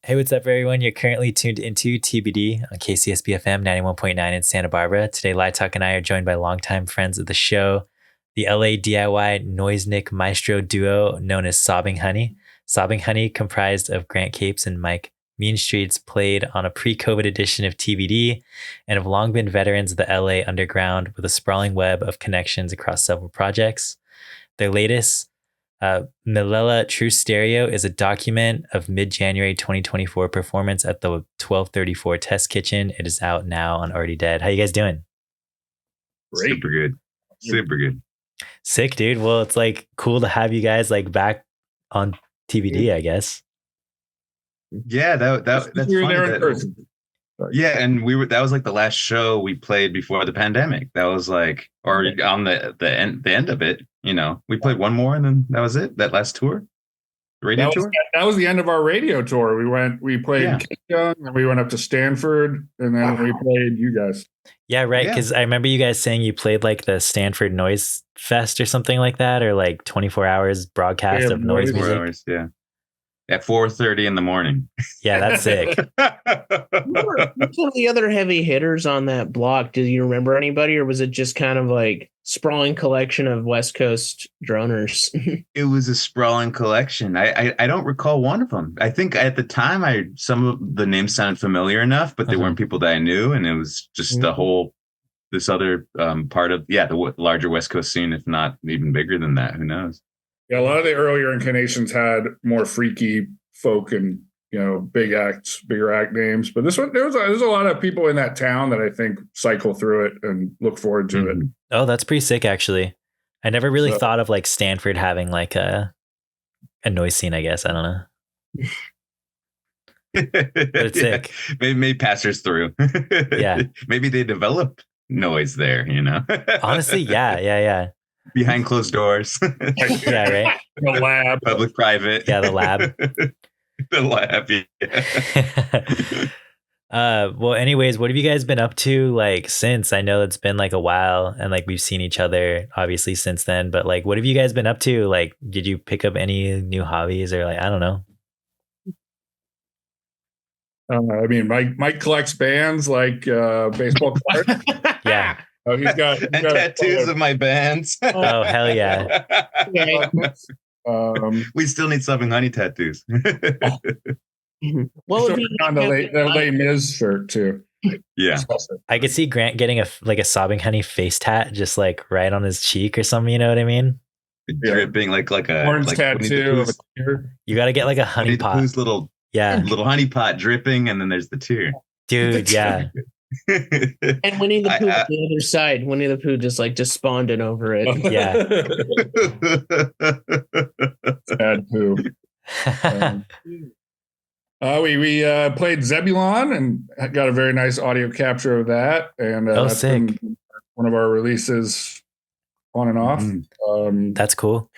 Hey, what's up, everyone? You're currently tuned into TBD on KCSB FM 91.9 in Santa Barbara. Today, Lietoc and I are joined by longtime friends of the show, the LA DIY noisenik maestro duo known as Sobbing Honey. Sobbing Honey, comprised of Grant Capes and Mike Meanstreetz, played on a pre-COVID edition of TBD and have long been veterans of the LA underground with a sprawling web of connections across several projects. Their latest, Mellela True Stereo, is a document of mid-January 2024 performance at the 1234 Test Kitchen. It is out now on Already Dead. How you guys doing? Great. Super good. Sick, dude. Well, it's like cool to have you guys like back on TBD, I guess. Yeah, that's funny. There in person. Yeah, and that was like the last show we played before the pandemic. That was like, or on the end of it, you know. We played one more and then that was it. That last tour. Radio tour? That was the end of our radio tour. We played Cape Young, and we went up to Stanford, and then we played you guys. Yeah, right. Because I remember you guys saying you played like the Stanford Noise Fest or something like that, or like 24 hours broadcast of noise music. Hours, yeah. At 4:30 in the morning. Yeah, that's sick. Who were the other heavy hitters on that block? Do you remember anybody, or was it just kind of like sprawling collection of West Coast droners? It was a sprawling collection. I don't recall one of them. I think at the time some of the names sounded familiar enough, but they weren't people that I knew, and it was just the whole this other part of the larger West Coast scene, if not even bigger than that. Who knows? Yeah, a lot of the earlier incarnations had more freaky folk and, you know, bigger act names. But this one, there's a lot of people in that town that I think cycle through it and look forward to it. Oh, that's pretty sick, actually. I never really thought of like Stanford having like a noise scene, I guess. I don't know. But it's sick. Maybe passers through. Yeah. Maybe they develop noise there, you know? Honestly, yeah. Behind closed doors. Yeah, right. The lab. Public, private. Yeah, the lab. The lab, yeah. Well, anyways, what have you guys been up to like since? I know it's been like a while and like we've seen each other obviously since then, but like what have you guys been up to? Like, did you pick up any new hobbies or like, I don't know. I mean, Mike collects bands like baseball cards. Yeah. Oh, he's got tattoos of my bands. Oh, hell yeah. We still need Sobbing Honey tattoos. Well, on the Les Mis shirt too. Yeah, I could see Grant getting a Sobbing Honey face tat just like right on his cheek or something. You know what I mean? Dripping like a orange tattoo of a tear. You got to get like a honey pot. Little honey pot dripping, and then there's the tear. Dude, yeah. And Winnie the Pooh on the other side. Winnie the Pooh just despondent over it. Yeah. Sad poo. We played Zebulon and got a very nice audio capture of that. And that's sick. Been one of our releases on and off. That's cool.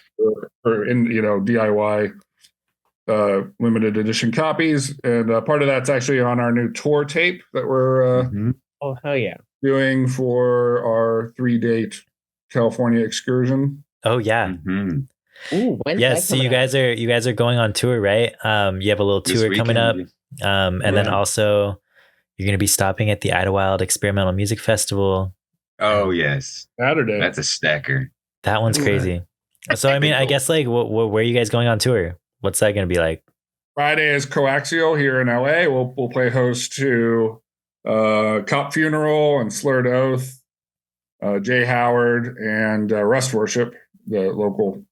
For DIY limited edition copies, and part of that's actually on our new tour tape that we're oh hell yeah doing for our 3-date California excursion. Oh yeah. Ooh, yes, so you guys are going on tour, right? You have a little tour coming up, and then also you're going to be stopping at the Idlewild Experimental Music Festival. Oh yes, Saturday. That's a stacker. That one's crazy. So I mean, I guess like where are you guys going on tour? What's that going to be like? Friday is Coaxial here in LA. We'll play host to Cop Funeral and Slurred Oath, Jay Howard, and Rust Worship, the local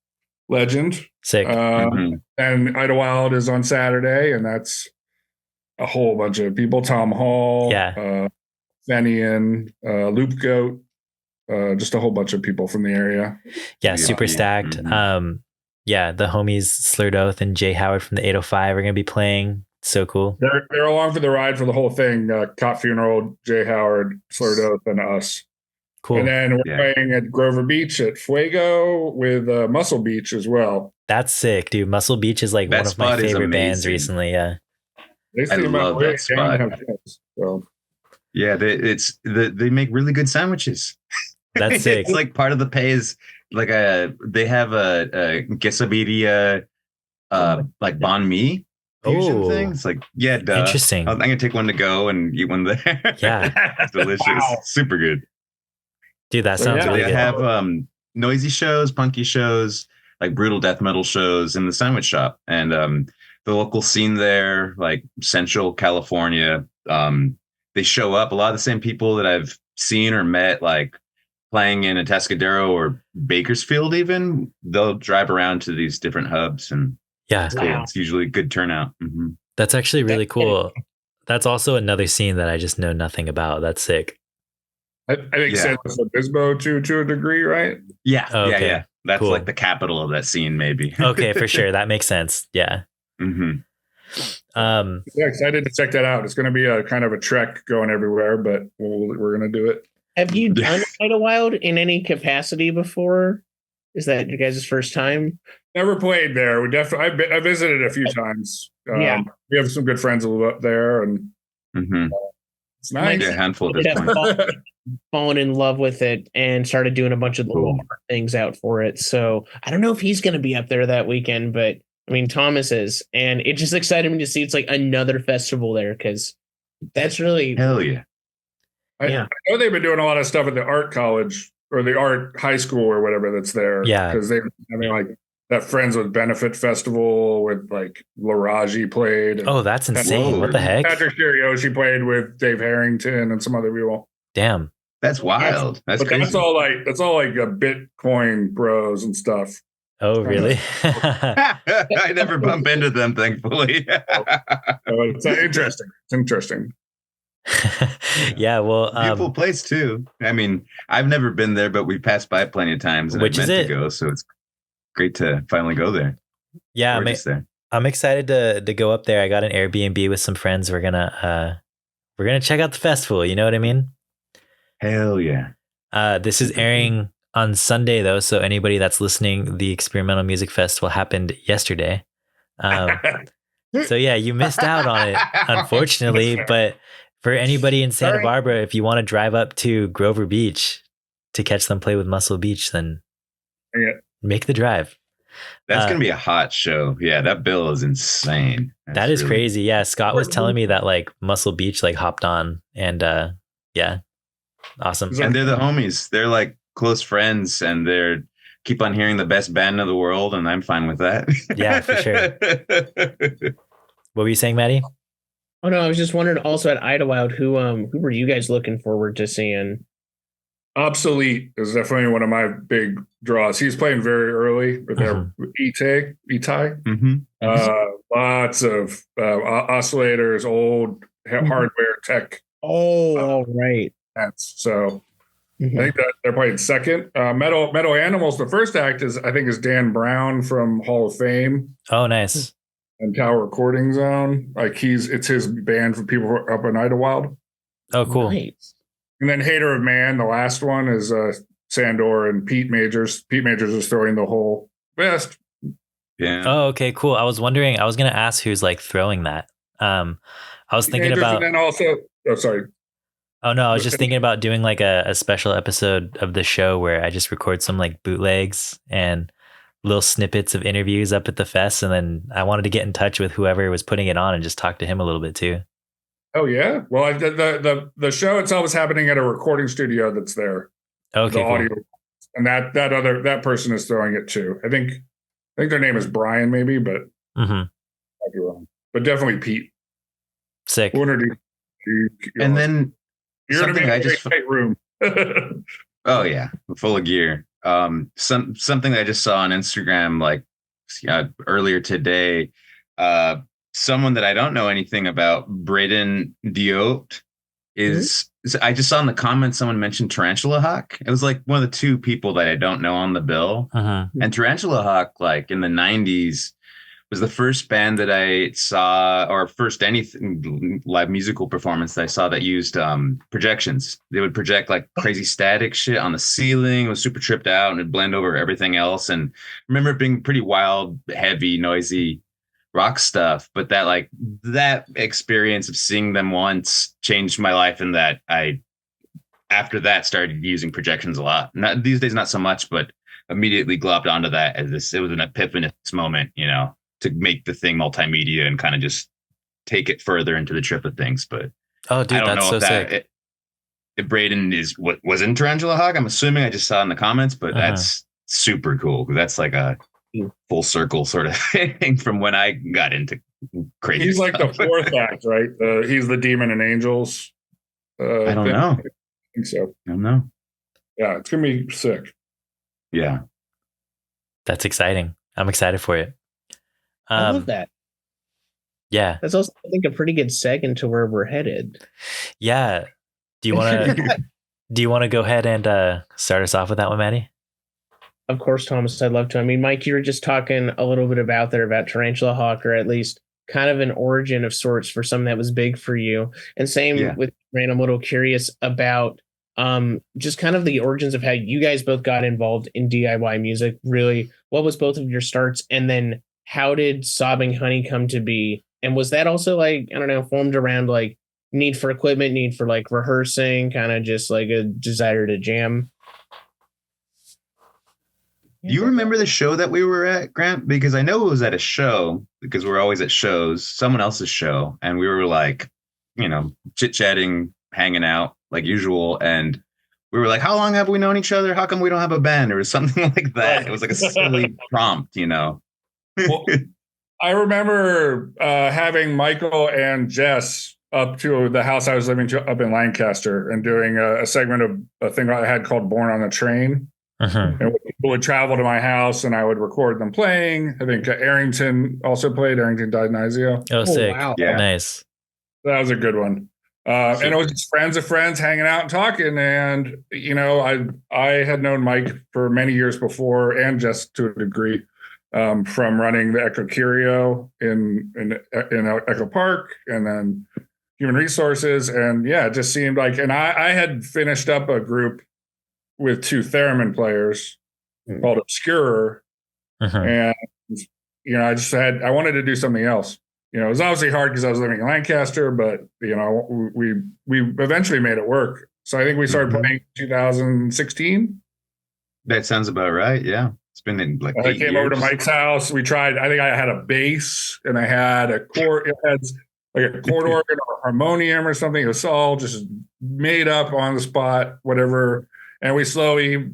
legend. Sick. And Idlewild is on Saturday, and that's a whole bunch of people. Tom Hall, Fenian, Loop Goat, just a whole bunch of people from the area. Yeah, super stacked. Yeah, the homies Slurred Oath and Jay Howard from the 805 are going to be playing. So cool. They're along for the ride for the whole thing. Cop Funeral, Jay Howard, Slurred Oath, and us. Cool. And then we're playing at Grover Beach at Fuego with Muscle Beach as well. That's sick, dude. Muscle Beach is like one of my favorite bands recently. Yeah. I love that spot. Yeah, they make really good sandwiches. That's sick. It's like part of the pay is like they have a quesadilla like banh mi fusion Oh. thing. It's like, yeah, duh. Interesting. I'm gonna take one to go and eat one there. Yeah. Delicious. Wow. Super good. Dude, that So, sounds yeah, really They good. have noisy shows, punky shows, like brutal death metal shows in the sandwich shop. And the local scene there, like Central California, they show up. A lot of the same people that I've seen or met, like playing in Atascadero or Bakersfield even, they'll drive around to these different hubs, and Yeah. it's cool. Wow. It's usually a good turnout. Mm-hmm. That's actually really cool. That's also another scene that I just know nothing about. That's sick. I think Yeah. San Luis Obispo to a degree, right? Yeah, Okay, yeah. That's cool. like the capital of that scene, maybe. Okay, for sure. That makes sense. Yeah. Mm-hmm. Yeah, excited to check that out. It's going to be a kind of a trek going everywhere, but we're going to do it. Have you done Idlewild in any capacity before? Is that your guys' first time? Never played there. We definitely. I visited a few times. Yeah. We have some good friends who live up there, and Mm-hmm. it's nice. Yeah, a handful at this Have point. fallen in love with it and started doing a bunch of little things out for it. So I don't know if he's going to be up there that weekend, but I mean, Thomas is, and it just excited me to see it's like another festival there, because that's really Hell yeah. I know they've been doing a lot of stuff at the art college or the art high school or whatever that's there. Yeah. Because like that Friends with Benefit Festival with like Laraji played. Oh, that's insane. Whoa. What the heck? Patrick Shirioshi played with Dave Harrington and some other people. Damn. That's wild. That's But crazy. that's all like a Bitcoin bros and stuff. Oh, really? I never bump into them, thankfully. So it's interesting. It's interesting. Yeah, well, Beautiful place too. I mean, I've never been there, but we passed by plenty of times, and Which I've is meant it? to go. So it's great to finally go there. yeah, Gorgeous there. I'm excited to go up there. I got an Airbnb with some friends. We're gonna check out the festival. You know what I mean? Hell yeah. This is airing on Sunday though, so anybody that's listening, the Experimental Music Festival happened yesterday. So yeah, you missed out on it, unfortunately. But for anybody in Santa Sorry. Barbara, if you want to drive up to Grover Beach to catch them play with Muscle Beach, then make the drive. That's gonna be a hot show. Yeah, that bill is insane. That is crazy. Yeah, Scott was telling me that like Muscle Beach like hopped on, and yeah, awesome. And they're the homies. They're like close friends, and they're keep on hearing the best band in the world, and I'm fine with that. Yeah, for sure. What were you saying, Maddie? Oh no, I was just wondering also at Idlewild, who were you guys looking forward to seeing? Obsolete is definitely one of my big draws. He's playing very early with their Itai. Mm-hmm. Lots of oscillators, old hardware tech. Oh, all right. So I think that they're playing second. Metal Animals. The first act is Dan Brown from Hall of Fame Oh, nice. and Tower Recording Zone. Like it's his band for people who are up in Idlewild. Oh, cool. Nice. And then Hater of Man, the last one is Sandor and Pete Majors. Pete Majors is throwing the whole best. Yeah. Oh, okay, cool. I was wondering. I was gonna ask who's like throwing that. I was thinking Majors, about. and then also, sorry. Oh no, I was just thinking about doing like a special episode of the show where I just record some like bootlegs and little snippets of interviews up at the fest, and then I wanted to get in touch with whoever was putting it on and just talk to him a little bit too. Oh yeah. Well, the show itself is happening at a recording studio that's there. Okay, The cool. audio, and that person is throwing it too. I think their name is Brian, maybe, but Mm-hmm. I'd be wrong. But definitely Pete. Sick. We'll introduce you. And then You're gonna be something in I a just tight room. oh yeah, full of gear. Something that I just saw on Instagram like earlier today. Someone that I don't know anything about, Braden Diot, is I just saw in the comments someone mentioned Tarantula Hawk. It was like one of the two people that I don't know on the bill. And Tarantula Hawk, like in the 90s, was the first band that I saw, or first anything live musical performance that I saw that used projections. They would project like crazy static shit on the ceiling. It was super tripped out and it'd blend over everything else. And I remember it being pretty wild, heavy, noisy rock stuff. But that experience of seeing them once changed my life, in that I, after that, started using projections a lot. Not these days, not so much, but immediately globbed onto that as this. It was an epiphanous moment, to make the thing multimedia and kind of just take it further into the trip of things. But oh, dude, I don't that's know so if that sick. if Braden is what was in Tarantula Hawk. I'm assuming, I just saw in the comments, but that's super cool. That's like a full circle sort of thing from when I got into crazy. He's stuff. like the fourth act, right? He's the demon and angels. I don't know. I think so. I don't know. Yeah, it's gonna be sick. Yeah, that's exciting. I'm excited for it. I love that. Yeah, that's also, I think, a pretty good seg into where we're headed. Yeah. Do you want to go ahead and start us off with that one, Maddie? Of course, Thomas, I'd love to. I mean, Mike, you were just talking a little bit about Tarantula Hawk, or at least kind of an origin of sorts for something that was big for you. And same with Rand, I'm a little curious about just kind of the origins of how you guys both got involved in DIY music. Really, what was both of your starts? And then how did Sobbing Honey come to be? And was that also like, I don't know, formed around like need for equipment, need for like rehearsing, kind of just like a desire to jam? Do you remember the show that we were at, Grant? Because I know it was at a show, because we're always at shows, someone else's show. And we were like, chit-chatting, hanging out like usual. And we were like, how long have we known each other? How come we don't have a band? Or something like that. It was like a silly prompt, Well, I remember having Michael and Jess up to the house I was living up in Lancaster and doing a segment of a thing I had called Born on a Train. And people would travel to my house and I would record them playing. I think Arrington also played. Arrington Dionysia. Oh, sick. Wow. Yeah. Nice. That was a good one. And it was just friends of friends hanging out and talking. And, I had known Mike for many years before, and just to a degree, from running the Echo Curio in Echo Park, and then Human Resources. And it just seemed like, and I had finished up a group with two theremin players called Obscurer. And, I wanted to do something else. It was obviously hard because I was living in Lancaster, but, we eventually made it work. So I think we started playing in 2016. That sounds about right. Yeah. It's been in like 8 I came over to years. Mike's house. We tried, I think I had a bass and I had a chord, it had like a chord organ or a harmonium or something. It was all just made up on the spot, whatever. And we slowly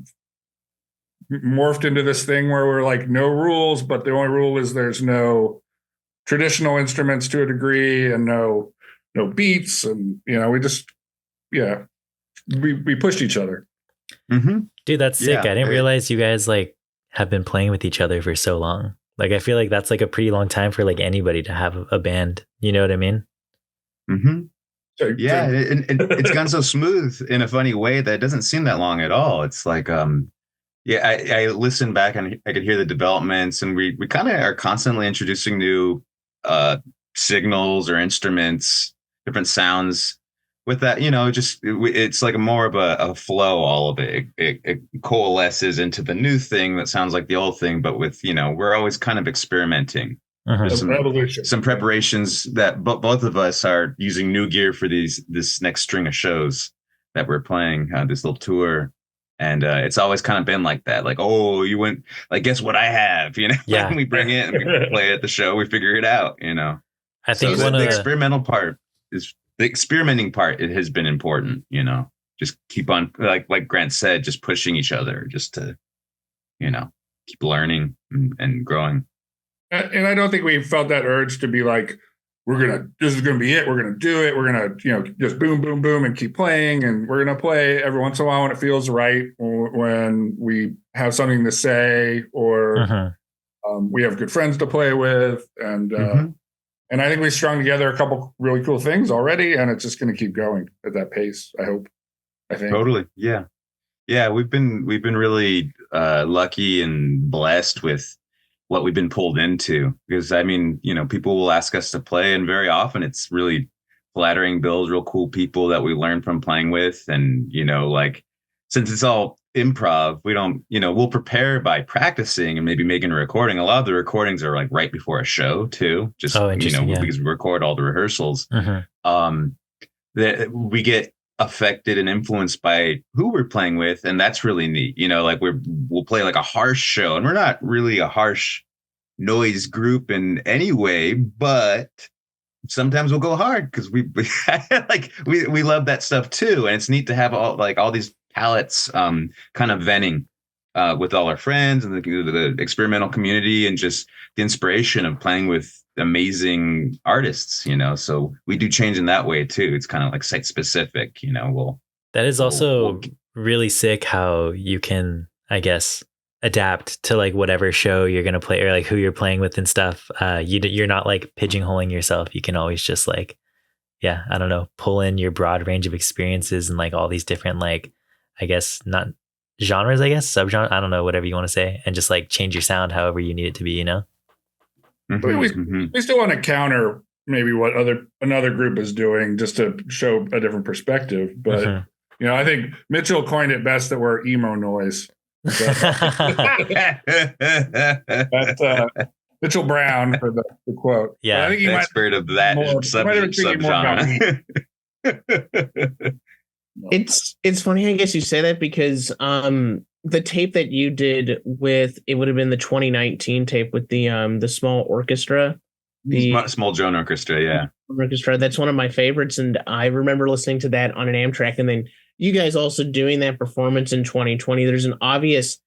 morphed into this thing where we're like, no rules, but the only rule is there's no traditional instruments to a degree and no beats. And, we just, we pushed each other. Dude, that's sick. I didn't realize you guys like have been playing with each other for so long. Like, I feel like that's like a pretty long time for like anybody to have a band. You know what I mean? Yeah, and it's gone so smooth in a funny way that it doesn't seem that long at all. It's like, I listened back and I could hear the developments, and we kind of are constantly introducing new signals or instruments, different sounds. With that, it's like more of a flow. All of it coalesces into the new thing that sounds like the old thing, but with we're always kind of experimenting. Some preparations that both of us are using new gear for this next string of shows that we're playing, this little tour. And it's always kind of been like that. Like, oh, you went, like, guess what I have, Yeah. We bring it and we play at the show. We figure it out, I think so the experimental part is the experimenting part. It has been important, just keep on, like Grant said, just pushing each other just to, keep learning and growing. And I don't think we felt that urge to be like, this is going to be it. We're going to do it. We're going to, just boom, boom, boom and keep playing. And we're going to play every once in a while when it feels right, when we have something to say, or we have good friends to play with. And I think we strung together a couple really cool things already. And it's just going to keep going at that pace, I hope. I think. Totally. Yeah. Yeah. We've been really lucky and blessed with what we've been pulled into, because people will ask us to play, and very often it's really flattering bills, real cool people that we learn from playing with. And since it's all improv, we don't we'll prepare by practicing and maybe making a recording. A lot of the recordings are like right before a show too, just because we record all the rehearsals. That we get affected and influenced by who we're playing with, and that's really neat. We'll play like a harsh show, and we're not really a harsh noise group in any way, but sometimes we'll go hard because we love that stuff too. And it's neat to have all these palettes kind of venting with all our friends and the experimental community, and just the inspiration of playing with amazing artists, so we do change in that way too. It's kind of like site specific, that is also really sick how you can, I guess, adapt to like whatever show you're going to play or like who you're playing with and stuff. You're not like pigeonholing yourself. You can always just like, I don't know, pull in your broad range of experiences and like all these different, like, I guess not genres, I guess subgenre, I don't know, whatever you want to say, and just like change your sound however you need it to be, We still want to counter maybe what another group is doing, just to show a different perspective. But I think Mitchell coined it best that we're emo noise. That's Mitchell Brown for the quote. Yeah, I think he expert of that subgenre. It's funny, I guess you say that, because the tape that you did with, it would have been the 2019 tape with the small orchestra, the small drone orchestra, orchestra. That's one of my favorites, and I remember listening to that on an Amtrak, and then you guys also doing that performance in 2020. There's an obvious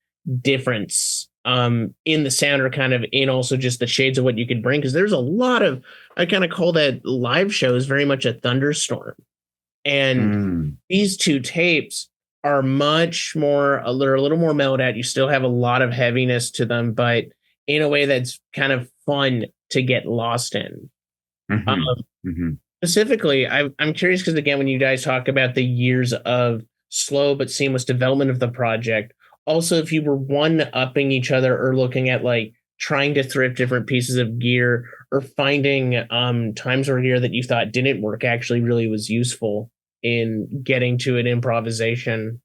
difference in the sound, or kind of in also just the shades of what you could bring, because there's a lot of, I kind of call that live shows very much a thunderstorm. And these two tapes are much more, they're a little more mellowed out. You still have a lot of heaviness to them, but in a way that's kind of fun to get lost in. Specifically, I'm curious because, again, when you guys talk about the years of slow but seamless development of the project, also if you were one-upping each other or looking at like trying to thrift different pieces of gear, or finding times or gear that you thought didn't work actually really was useful in getting to an improvisation.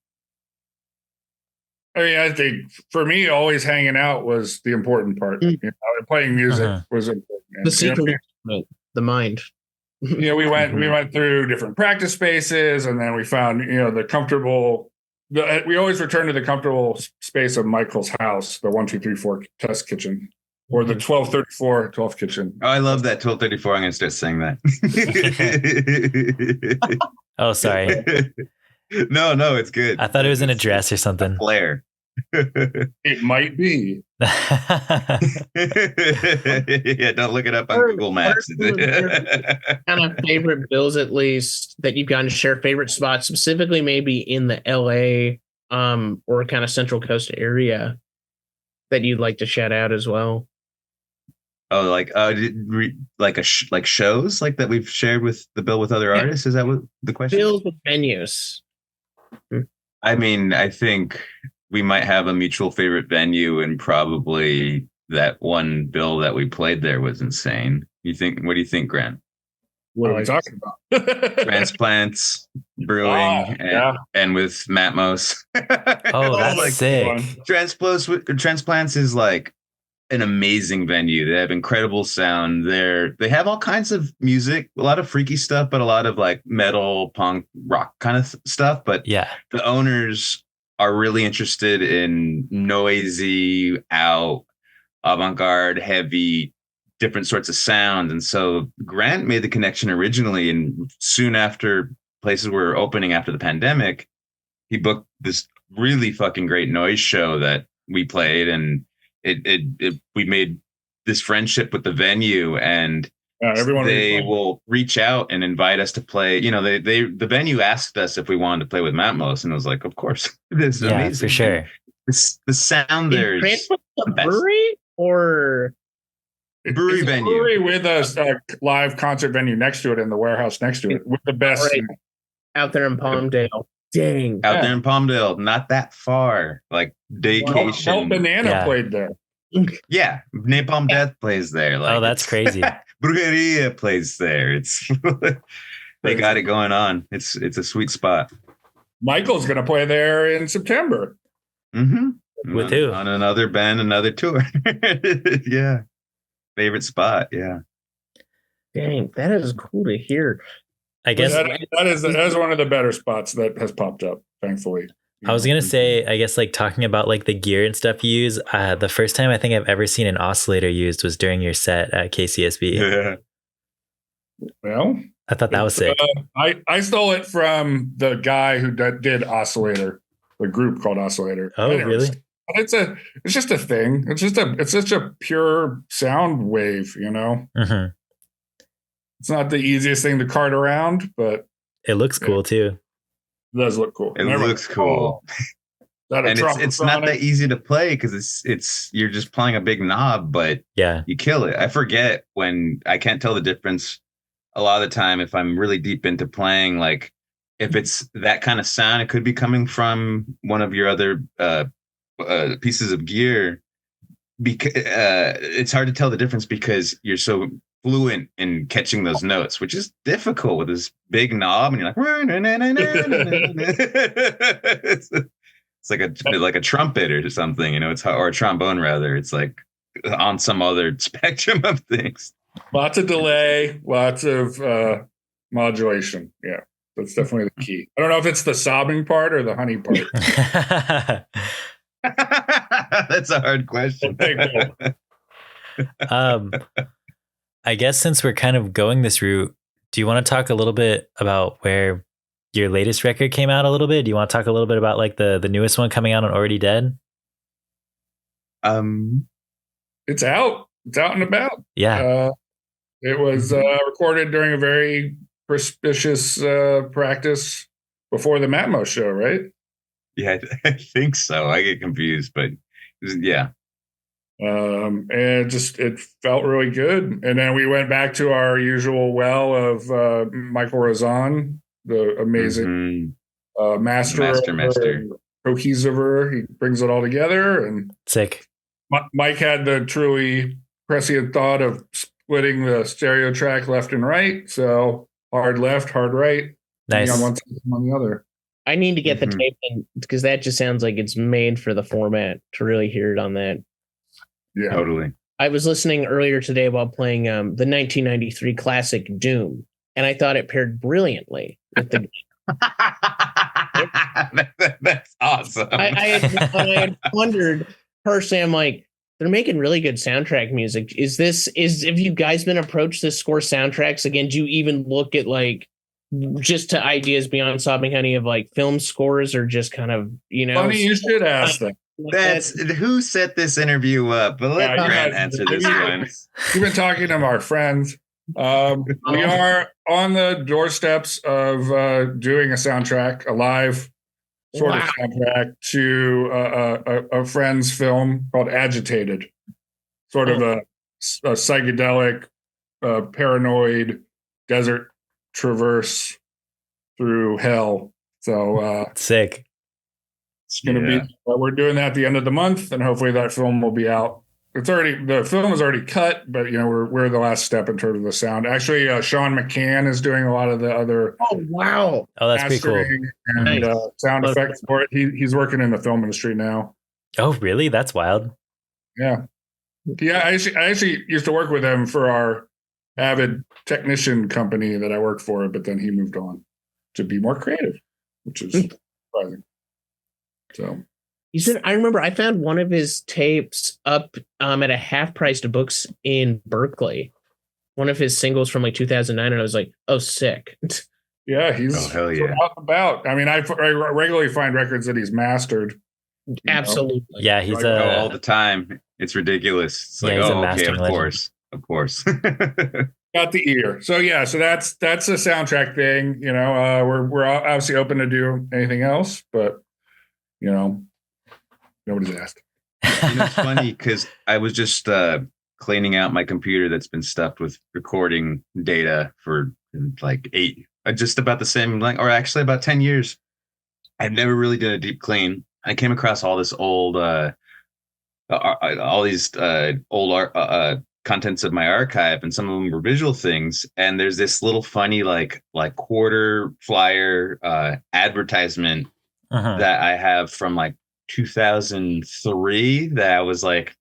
I mean, I think for me, always hanging out was the important part. Playing music was important. The secret, the mind. We went through different practice spaces, and then we found the comfortable. We always return to the comfortable space of Michael's house, the 1-2-3-4 test kitchen, or the 1234 12 kitchen. Oh, I love that 1234. I'm going to start saying that. Oh, sorry. No, it's good. I thought it was an address or something. Flair. It might be. Yeah, don't look it up on Google Maps. Kind of favorite bills, at least, that you've gotten to share favorite spots, specifically maybe in the LA or kind of Central Coast area, that you'd like to shout out as well. Oh, like like shows like that we've shared with the bill with other artists? Is that what the question? Bills with venues. I mean, I think we might have a mutual favorite venue, and probably that one bill that we played there was insane. What do you think, Grant? What are we talking about? Transplants, brewing, and with Matmos. Oh, that's sick. Transplants is like an amazing venue. They have incredible sound. They have all kinds of music, a lot of freaky stuff, but a lot of like metal, punk, rock kind of stuff. But the owners are really interested in noisy, avant-garde, heavy, different sorts of sound. And so Grant made the connection originally, and soon after places were opening after the pandemic, he booked this really fucking great noise show that we played, and we made this friendship with the venue, and they will reach out and invite us to play. The venue asked us if we wanted to play with Matmos, and I was like, of course. This is amazing. For sure. The sound there is the brewery or brewery venue. Brewery with a live concert venue next to it, in the warehouse next to it, with the best out there in Palmdale. Dang. Out there in Palmdale, not that far. Like Daycation. Well, Banana played there. Yeah, Napalm Death plays there. Like, that's crazy. Brujeria plays there. It's they got it going on. It's a sweet spot. Michael's gonna play there in September. With who? On another band, another tour. Yeah. Favorite spot. Yeah. Dang, that is cool to hear. I guess that is one of the better spots that has popped up, thankfully. I was gonna say, I guess like talking about like the gear and stuff you use. The first time I think I've ever seen an oscillator used was during your set at KCSB. Yeah. Well, I thought that was sick. I stole it from the guy who did Oscillator, the group called Oscillator. Oh, really? It's just a thing. It's such a pure sound wave, you know. Mm-hmm. It's not the easiest thing to cart around, but it looks cool too. It does look cool. It looks cool. And it's not that easy to play because it's you're just playing a big knob, but yeah, you kill it. I forget when I can't tell the difference a lot of the time if I'm really deep into playing, like if it's that kind of sound, it could be coming from one of your other pieces of gear. Because it's hard to tell the difference because you're so fluent in catching those notes, which is difficult with this big knob, and you're like, it's like a trumpet or something, you know, or a trombone rather. It's like on some other spectrum of things. Lots of delay, lots of modulation. Yeah, that's definitely the key. I don't know if it's the sobbing part or the honey part. That's a hard question. I guess since we're kind of going this route, do you want to talk a little bit about where your latest record came out a little bit? Do you want to talk a little bit about like the newest one coming out on Already Dead? It's out. It's out and about. Yeah. It was recorded during a very auspicious practice before the Matmo show, right? Yeah, I think so. I get confused, but yeah. And it felt really good. And then we went back to our usual well of Michael Razan, the amazing master, cohesiver. He brings it all together. And sick. Mike had the truly prescient thought of splitting the stereo track left and right. So hard left, hard right. Nice. On one side, on the other. I need to get the tape in because that just sounds like it's made for the format to really hear it on that. Yeah, totally. I was listening earlier today while playing the 1993 classic Doom, and I thought it paired brilliantly with the. That's awesome. I had wondered personally. I'm like, they're making really good soundtrack music. Have you guys been approached to score soundtracks again? Do you even look at like just to ideas beyond Sobbing Honey of like film scores or just kind of, you know? Funny you should ask them. That's who set this interview up. But let Grant answer this one. We've been talking to our friends. We are on the doorsteps of doing a soundtrack, a live sort of soundtrack to a friend's film called Agitated. Sort of a psychedelic, paranoid desert traverse through hell. So sick. It's going to be. We're doing that at the end of the month, and hopefully that film will be out. The film is already cut, but you know we're the last step in terms of the sound. Actually, Sean McCann is doing a lot of the other. Oh wow! Oh, that's pretty cool. And sound effects for it. He's working in the film industry now. Oh, really? That's wild. Yeah. I actually used to work with him for our Avid technician company that I worked for, but then he moved on to be more creative, which is surprising. So he said, I remember I found one of his tapes up at a half price to books in Berkeley. One of his singles from like 2009, and I was like, "Oh, sick!" Yeah, he's hell yeah, out and about. I mean, I regularly find records that he's mastered. Absolutely, yeah, he's all the time. It's ridiculous. It's like, okay, of course. Got the ear. So yeah, so that's a soundtrack thing. You know, we're obviously open to do anything else, but you know, nobody's asked. You know, it's funny because I was just cleaning out my computer that's been stuffed with recording data for like just about the same length, or actually about 10 years. I've never really done a deep clean. I came across all this old, all these old contents of my archive, and some of them were visual things. And there's this little funny like quarter flyer advertisement that I have from like 2003 that I was like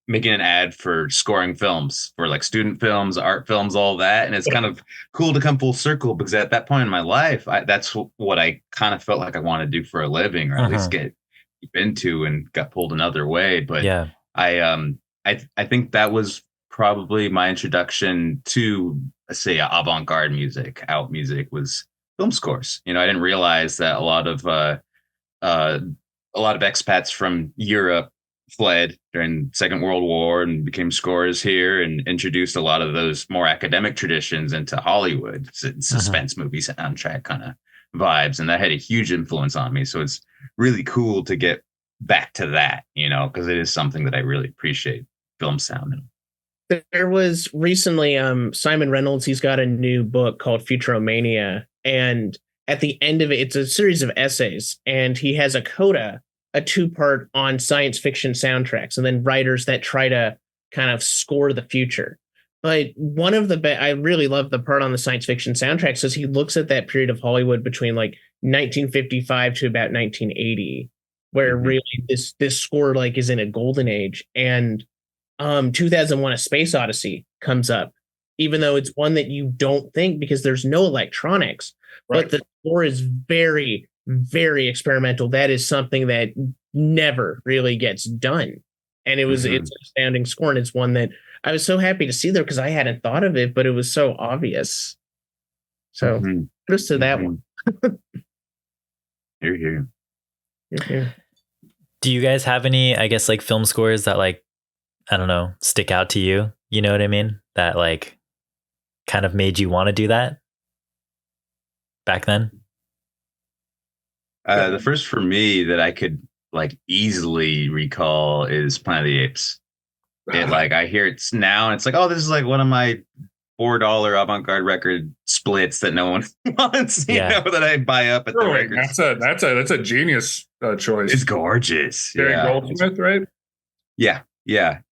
making an ad for scoring films, for like student films, art films, all that. And it's kind of cool to come full circle, because at that point in my life, that's what I kind of felt like I wanted to do for a living, or at least get deep into, and got pulled another way. But Yeah. I think that was probably my introduction to, say, avant-garde music, out music, was film scores. I didn't realize that a lot of expats from Europe fled during Second World War and became scorers here, and introduced a lot of those more academic traditions into Hollywood, suspense movie soundtrack kind of vibes. And that had a huge influence on me. So it's really cool to get back to that, because it is something that I really appreciate, film sound. There was recently Simon Reynolds, he's got a new book called Futuromania, and at the end of it, it's a series of essays, and he has a coda, a 2-part on science fiction soundtracks, and then writers that try to kind of score the future. But one of the I really love the part on the science fiction soundtracks, is he looks at that period of Hollywood between like 1955 to about 1980, where really this score like is in a golden age. And 2001: A Space Odyssey comes up, even though it's one that you don't think, because there's no electronics, but the score is very, very experimental. That is something that never really gets done. And it's an astounding score. And it's one that I was so happy to see there, because I hadn't thought of it, but it was so obvious. So just to that one. Here. Do you guys have any, I guess, like film scores that, like, I don't know, stick out to you? You know what I mean? That like kind of made you want to do that back then? The first for me that I could like easily recall is Planet of the Apes. I hear it now, and it's like, oh, this is like one of my $4 avant-garde record splits that no one wants, that I buy up at the record. That's a genius choice. It's gorgeous. Gary Goldsmith, right? Yeah.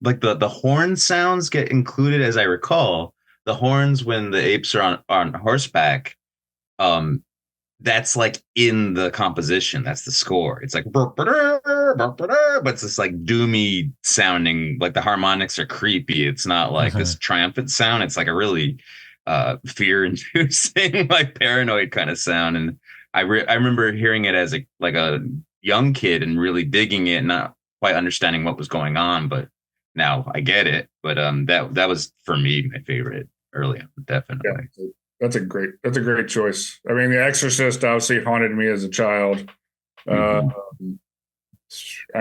Like the horn sounds get included, as I recall. The horns when the apes are on horseback, that's like in the composition. That's the score. It's like, but it's this like doomy sounding, like the harmonics are creepy. It's not like this triumphant sound. It's like a really fear-inducing, like paranoid kind of sound. And I remember hearing it as a young kid and really digging it, not quite understanding what was going on, but now I get it. But that was for me my favorite early on, definitely. Yeah, that's a great choice. I mean, The Exorcist obviously haunted me as a child. I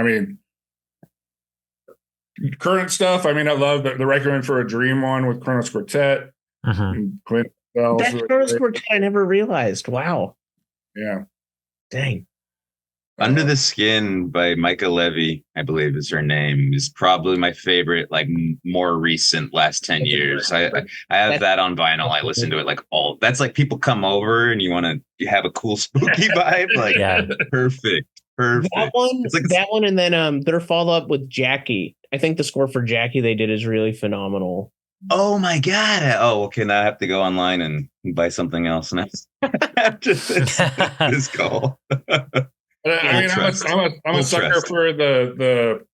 mean, current stuff. I mean, I love the Requiem for a Dream one with Kronos Quartet. Clint That's Kronos Quartet. I never realized. Wow. Yeah. Dang. Under the Skin by Micah Levy, I believe is her name, is probably my favorite, like more recent last 10 years. I have that on vinyl. I listen to it like all. That's like people come over and you have a cool spooky vibe. Like, perfect. That one, and then their follow up with Jackie. I think the score for Jackie they did is really phenomenal. Oh my god! Okay. Now I have to go online and buy something else next after this call. I mean, I'm a sucker for the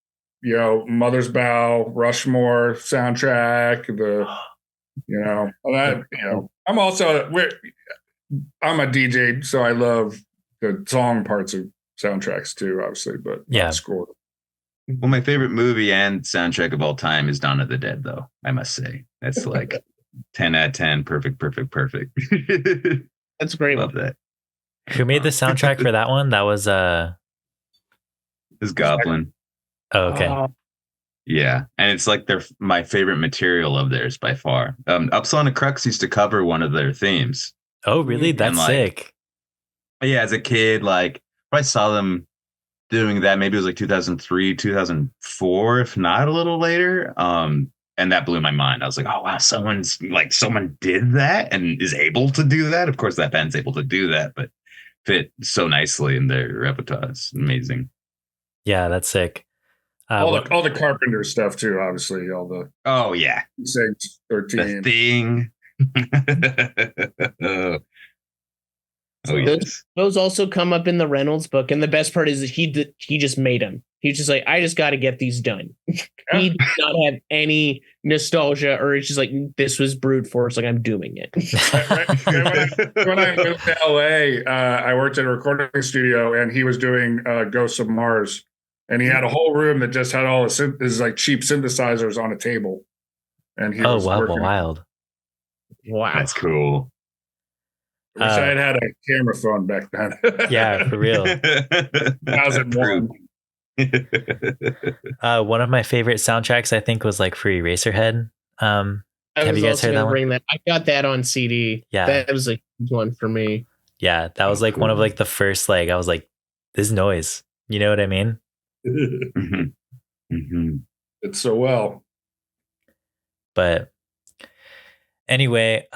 Mother's Bow, Rushmore soundtrack. I'm a DJ, so I love the song parts of soundtracks too, obviously, but score. Well, my favorite movie and soundtrack of all time is Dawn of the Dead, though, I must say. That's like 10 out of 10, perfect. That's great. Love that. Who made the soundtrack for that one? That was This Goblin. Oh, okay. Yeah, and it's like my favorite material of theirs by far. Upsonic Crux used to cover one of their themes. Oh, really? That's sick. Yeah, as a kid, like I saw them doing that. Maybe it was like 2003, 2004, if not a little later. And that blew my mind. I was like, oh wow, someone did that and is able to do that. Of course, that band's able to do that, but fit so nicely in their repertoire. It's amazing. Yeah, that's sick. All the Carpenter stuff too, obviously. All the 13. The Thing. Those also come up in the Reynolds book, and the best part is that he just made them. He's just like, I just got to get these done. He did not have any nostalgia, or it's just like, this was brute force. Like, I'm doing it. When I moved to LA, I worked at a recording studio, and he was doing Ghosts of Mars, and he had a whole room that just had all his like cheap synthesizers on a table, and he was working. Wild. Wow, That's cool. I wish I had a camera phone back then. Yeah, for real. 2001. One of my favorite soundtracks, I think, was like for Eraserhead. Have you guys heard that one? I got that on CD. Yeah, that was a good one for me. Yeah, that was like cool. One of like the first, like, I was like, this noise. You know what I mean? It's so well. But anyway,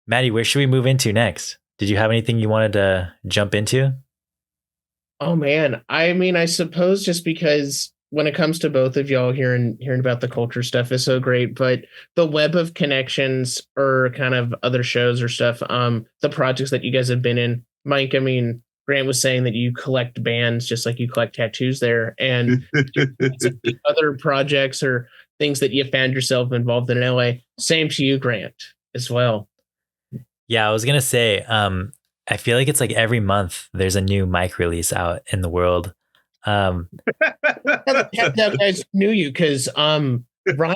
Maddie, where should we move into next? Did you have anything you wanted to jump into? Oh man, I mean, I suppose just because when it comes to both of y'all hearing about the culture stuff is so great, but the web of connections or kind of other shows or stuff, the projects that you guys have been in, Mike, I mean, Grant was saying that you collect bands just like you collect tattoos there, and other projects or things that you found yourself involved in LA. Same to you, Grant, as well. Yeah, I was gonna say, I feel like it's like every month there's a new mic release out in the world. That guys knew you because Ryan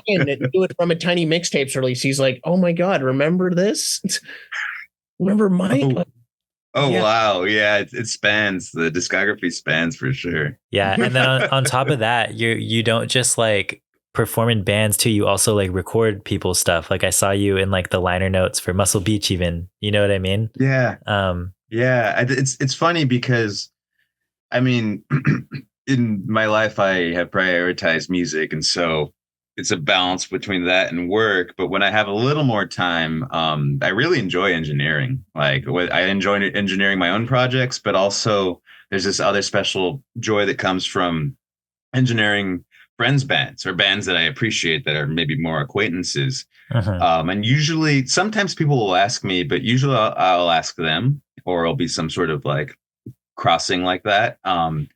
knew it from a Tiny Mixtapes release. He's like, oh my God, remember this? Remember Mike? Yeah. Wow. Yeah, it spans, the discography spans for sure. Yeah, and then on top of that, you don't just like perform in bands too, you also like record people's stuff. Like I saw you in like the liner notes for Muscle Beach even. You know what I mean? Yeah. Yeah, it's funny because I mean, in my life I have prioritized music, and so it's a balance between that and work. But when I have a little more time, I really enjoy engineering. Like I enjoy engineering my own projects, but also there's this other special joy that comes from engineering friends' bands or bands that I appreciate that are maybe more acquaintances. And usually, sometimes people will ask me, but usually I'll ask them, or it'll be some sort of like crossing like that. I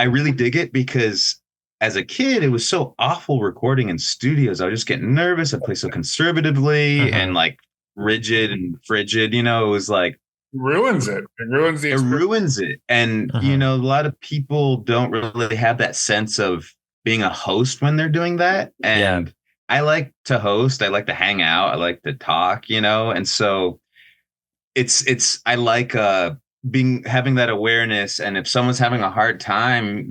really dig it because as a kid, it was so awful recording in studios. I would just get nervous. I play so conservatively and like rigid and frigid. You know, it was like ruins it. It ruins the experience. It ruins it. And you know, a lot of people don't really have that sense of being a host when they're doing that. And I like to host. I like to hang out. I like to talk. You know, and so I like having that awareness. And if someone's having a hard time,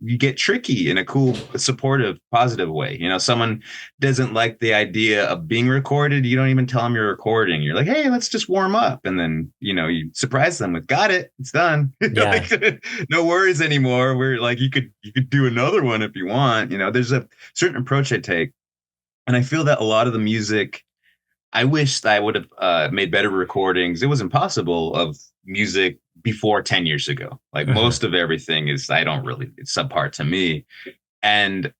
you get tricky in a cool, supportive, positive way. You know, someone doesn't like the idea of being recorded. You don't even tell them you're recording. You're like, hey, let's just warm up. And then, you know, you surprise them with, got it. It's done. Like, no worries anymore. We're like, you could do another one if you want. You know, there's a certain approach I take. And I feel that a lot of the music, I wish that I would have made better recordings. It was impossible of music before 10 years ago. Like most of everything is, it's subpar to me. And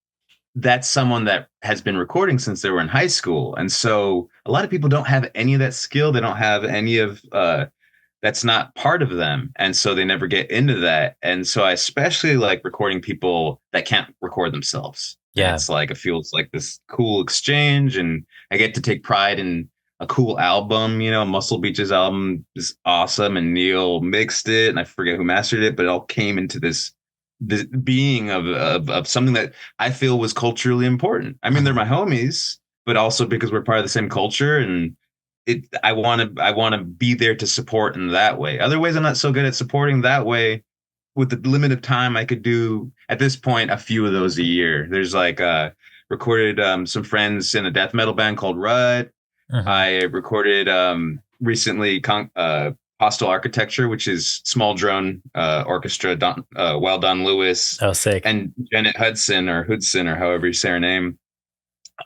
that's someone that has been recording since they were in high school. And so a lot of people don't have any of that skill. They don't have any of, that's not part of them. And so they never get into that. And so I especially like recording people that can't record themselves. Yeah. It's like, it feels like this cool exchange, and I get to take pride in a cool album. You know, Muscle Beach's album is awesome, and Neil mixed it, and I forget who mastered it, but it all came into this being of something that I feel was culturally important. I mean, they're my homies, but also because we're part of the same culture, and I want to be there to support in that way. Other ways, I'm not so good at supporting that way. With the limited time, I could do at this point a few of those a year. There's like recorded some friends in a death metal band called Rut. I recorded recently Hostile Architecture, which is small drone orchestra, Well Don Lewis. Oh, sick. And Janet Hudson or however you say her name.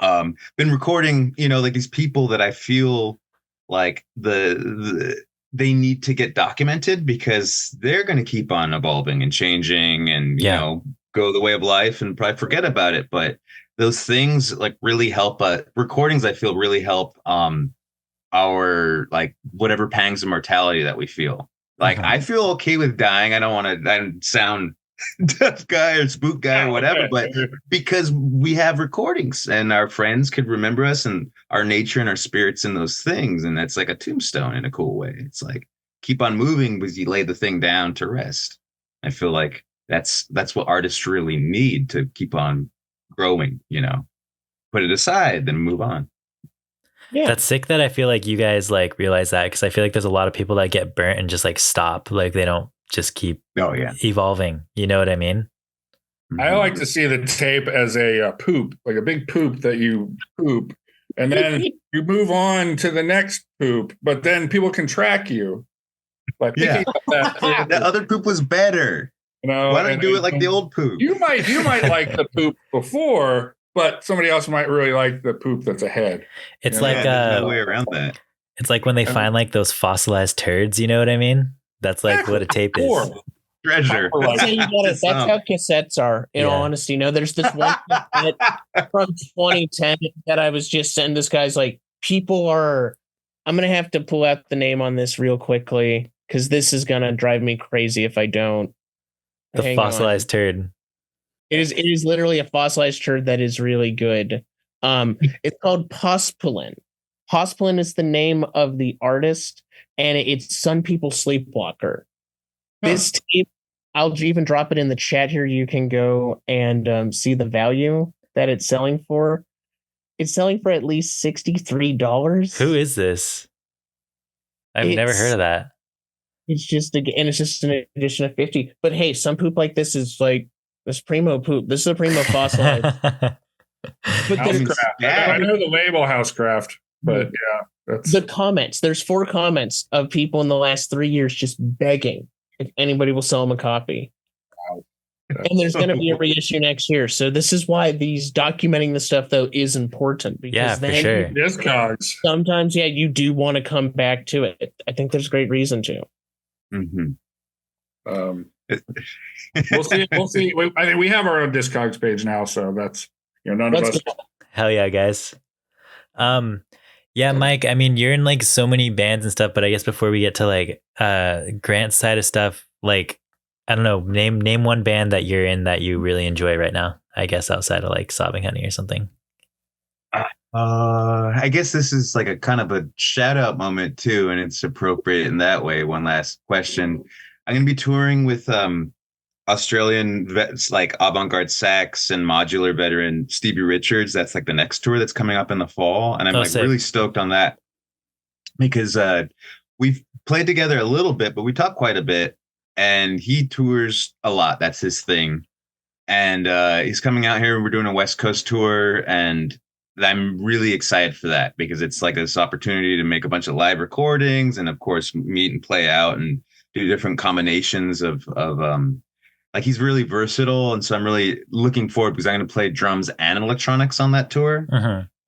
Been recording, you know, like these people that I feel like they need to get documented because they're going to keep on evolving and changing and, you know, go the way of life and probably forget about it. But those things like really help. Recordings, I feel, really help our like whatever pangs of mortality that we feel. Like I feel okay with dying. I don't want to sound tough guy or spook guy or whatever, but because we have recordings and our friends could remember us and our nature and our spirits in those things. And that's like a tombstone in a cool way. It's like keep on moving because you lay the thing down to rest. I feel like that's what artists really need to keep on growing, put it aside, then move on. Yeah. That's sick that I feel like you guys like realize that, because I feel like there's a lot of people that get burnt and just like stop, like they don't just keep evolving. You know what I mean? I like to see the tape as a poop, like a big poop that you poop, and then you move on to the next poop, but then people can track you. But the other poop was better. Why don't you do it like the old poop? You might like the poop before, but somebody else might really like the poop that's ahead. It's like there's no way around that. It's like when they find like those fossilized turds. You know what I mean? That's like what a tape is. Treasure. That's how cassettes are. In all honesty, there's this one from 2010 that I was just sending. This guy's like, people are. I'm gonna have to pull out the name on this real quickly because this is gonna drive me crazy if I don't. The fossilized turd. It is literally a fossilized turd that is really good. It's called Pospelin. Pospelin is the name of the artist, and it's Sun People Sleepwalker. This tape, I'll even drop it in the chat here. You can go and see the value that it's selling for. It's selling for at least $63. Who is this? I've never heard of that. It's just an edition of 50. But hey, some poop like this is like this primo poop. This is a primo fossilized. But I know the label Housecraft, but that's the comments. There's 4 comments of people in the last 3 years just begging if anybody will sell them a copy. Wow. And there's going to be a reissue next year. So this is why these documenting the stuff though is important, because for sure. Discogs. Sometimes, you do want to come back to it. I think there's great reason to. Mm-hmm. We'll see. I think we have our own Discogs page now, so that's none of us. Hell yeah, guys. Mike. I mean, you're in like so many bands and stuff, but I guess before we get to like Grant's side of stuff, like I don't know, name one band that you're in that you really enjoy right now. I guess outside of like Sobbing Honey or something. I guess this is like a kind of a shout out moment too, and it's appropriate in that way. One last question. I'm going to be touring with Australian vets like avant-garde sax and modular veteran Stevie Richards. That's like the next tour that's coming up in the fall, and I'm really stoked on that because we've played together a little bit, but we talk quite a bit, and he tours a lot. That's his thing, and he's coming out here. We're doing a West Coast tour, and I'm really excited for that because it's like this opportunity to make a bunch of live recordings and of course meet and play out and do different combinations of like he's really versatile. And so I'm really looking forward because I'm going to play drums and electronics on that tour.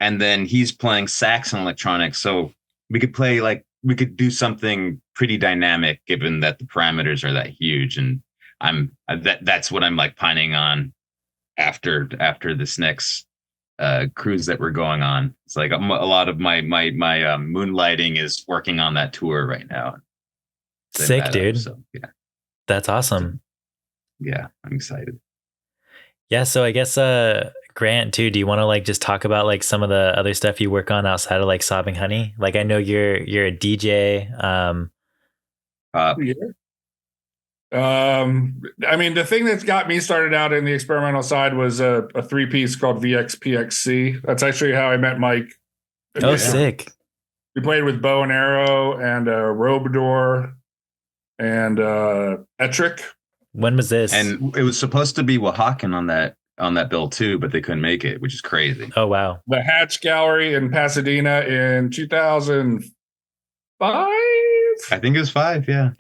And then he's playing sax and electronics. So we could do something pretty dynamic given that the parameters are that huge. And that's what I'm like pining on after this next cruise that we're going on. It's like a lot of my moonlighting is working on that tour right now. Sick, dude. So, that's awesome. Yeah, I'm excited. Yeah, so I guess Grant too, do you want to like just talk about like some of the other stuff you work on outside of like Sobbing Honey? Like I know you're a DJ. I mean, the thing that's got me started out in the experimental side was a 3-piece called VXPXC. That's actually how I met Mike. Oh, sick. We played with Bow and Arrow and Robador and Ettrick. When was this? And it was supposed to be Oaxacan on that bill too, but they couldn't make it, which is crazy. Oh, wow. The Hatch Gallery in Pasadena in 2005? I think it was 5, yeah.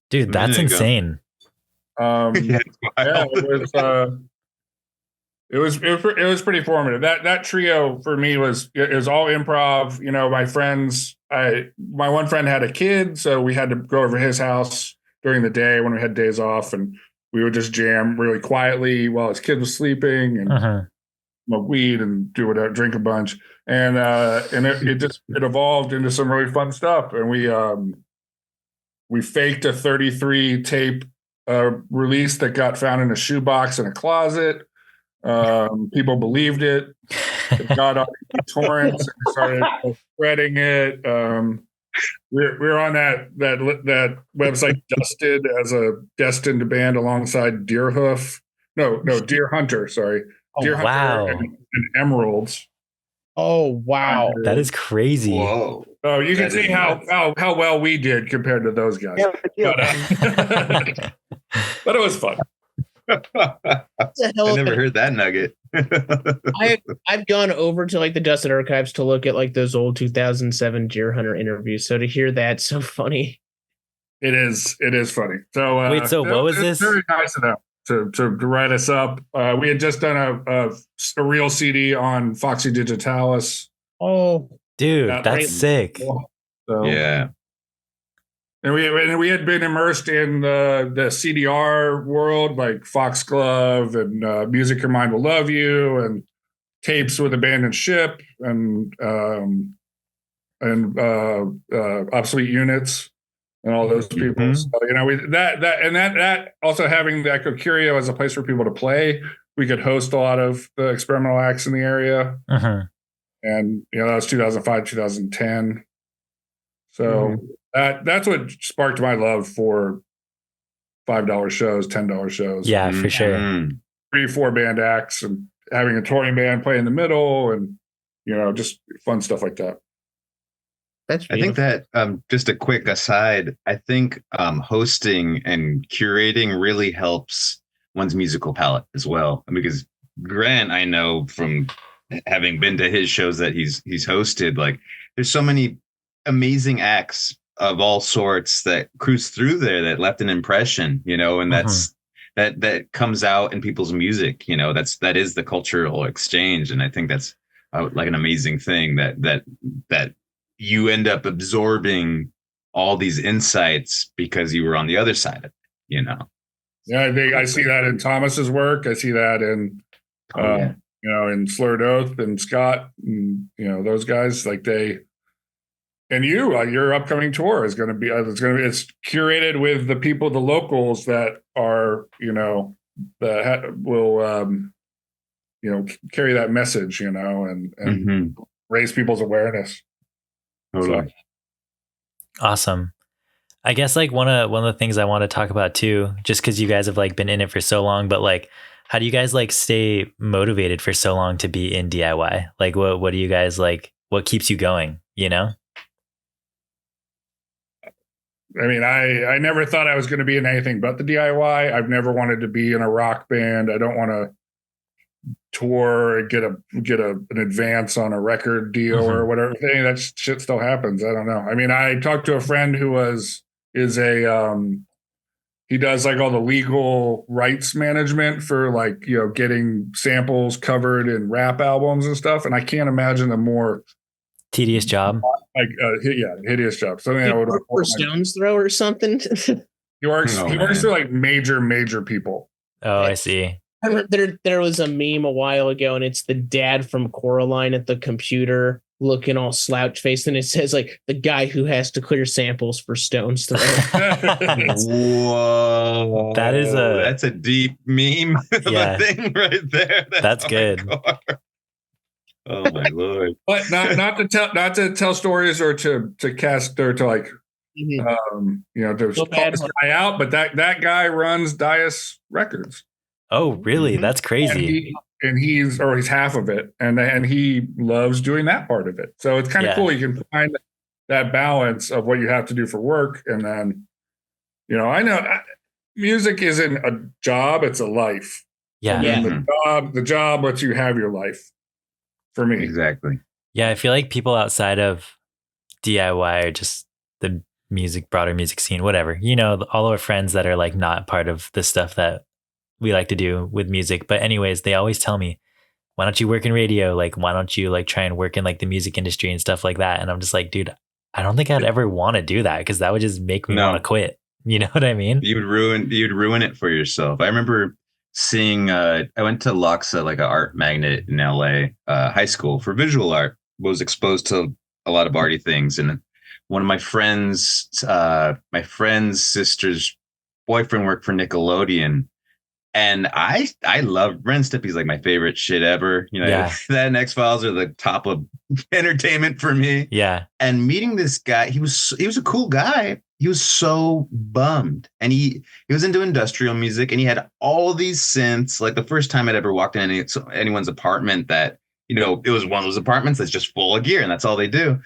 Dude, that's insane. It was pretty formative. That trio for me was all improv. My one friend had a kid, so we had to go over to his house during the day when we had days off, and we would just jam really quietly while his kid was sleeping and smoke weed and do whatever, drink a bunch, and it evolved into some really fun stuff. And we faked a 33 tape release that got found in a shoebox in a closet. People believed it. It got on torrents and started spreading it. We're on that website Dusted as a destined band alongside Deer Hunter. Sorry, Deer Hunter wow. and Emeralds. Oh wow, that is crazy. Whoa. Oh, you can see how well we did compared to those guys. But it was fun. I never heard that nugget. I've gone over to like the Dusted Archives to look at like those old 2007 Deer Hunter interviews. So to hear that, so funny. It is funny. So wait, so what was this? Very nice of them to write us up. We had just done a real CD on Foxy Digitalis. Oh, dude, that's sick. So, yeah. And we had been immersed in the CDR world, like Foxglove and Music Your Mind Will Love You and Tapes with Abandoned Ship and Obsolete Units and all those people. Mm-hmm. So, that also having the Echo Curio as a place for people to play. We could host a lot of the experimental acts in the area. Uh-huh. And that was 2005, 2010. So that's what sparked my love for $5 shows, $10 shows. Yeah, for sure. 3-4 band acts and having a touring band play in the middle and just fun stuff like that. That's I think that just a quick aside, I think hosting and curating really helps one's musical palette as well. Because Grant, I know from having been to his shows that he's hosted, like there's so many amazing acts of all sorts that cruise through there that left an impression, and that's that comes out in people's music, that is the cultural exchange. And I think that's like an amazing thing that you end up absorbing all these insights because you were on the other side of it, Yeah, I see that in Thomas's work. I see that in in Slurred Oath and Scott and those guys, like they. And your upcoming tour is going to be, it's curated with the people, the locals that are, that will, carry that message, and raise people's awareness. Totally. So. Awesome. I guess like one of the things I want to talk about too, just because you guys have like been in it for so long, but like, how do you guys like stay motivated for so long to be in DIY? Like, what do you guys like? What keeps you going? I mean, I never thought I was going to be in anything but the DIY. I've never wanted to be in a rock band. I don't want to tour and get an advance on a record deal or whatever. That shit still happens. I don't know. I mean, I talked to a friend who he does like all the legal rights management for like, getting samples covered in rap albums and stuff. And I can't imagine a more tedious job. Like hideous job. Something I would work for Stone's Throw or something. He works for like major people. Oh, I see. I remember there was a meme a while ago, and it's the dad from Coraline at the computer looking all slouch faced, and it says like the guy who has to clear samples for Stone's Throw. Whoa, that's a deep meme of a thing right there. That's good. Oh my Lord! But not to tell stories or to cast or to like to call this guy out. But that guy runs Dias Records. Oh, really? That's crazy. And he's half of it, and he loves doing that part of it. So it's kind of cool. You can find that balance of what you have to do for work, and then I know music isn't a job; it's a life. Yeah. The job lets you have your life. For me. Exactly. Yeah, I feel like people outside of DIY or just the broader music scene, whatever, all our friends that are like not part of the stuff that we like to do with music. But anyways, they always tell me, why don't you work in radio? Like, why don't you like try and work in like the music industry and stuff like that? And I'm just like, dude, I don't think I'd ever want to do that because that would just make me want to quit. You know what I mean? You'd ruin it for yourself. I remember seeing I went to LACHSA, like an art magnet in LA, high school for visual art. Was exposed to a lot of arty things, and one of my friend's sister's boyfriend worked for Nickelodeon. And I love Ren Stimpy's like my favorite shit ever. You know, that and X-Files are the top of entertainment for me. Yeah. And meeting this guy, he was a cool guy. He was so bummed. And he was into industrial music, and he had all these synths. Like the first time I'd ever walked in anyone's apartment that, you know, it was one of those apartments that's just full of gear and that's all they do.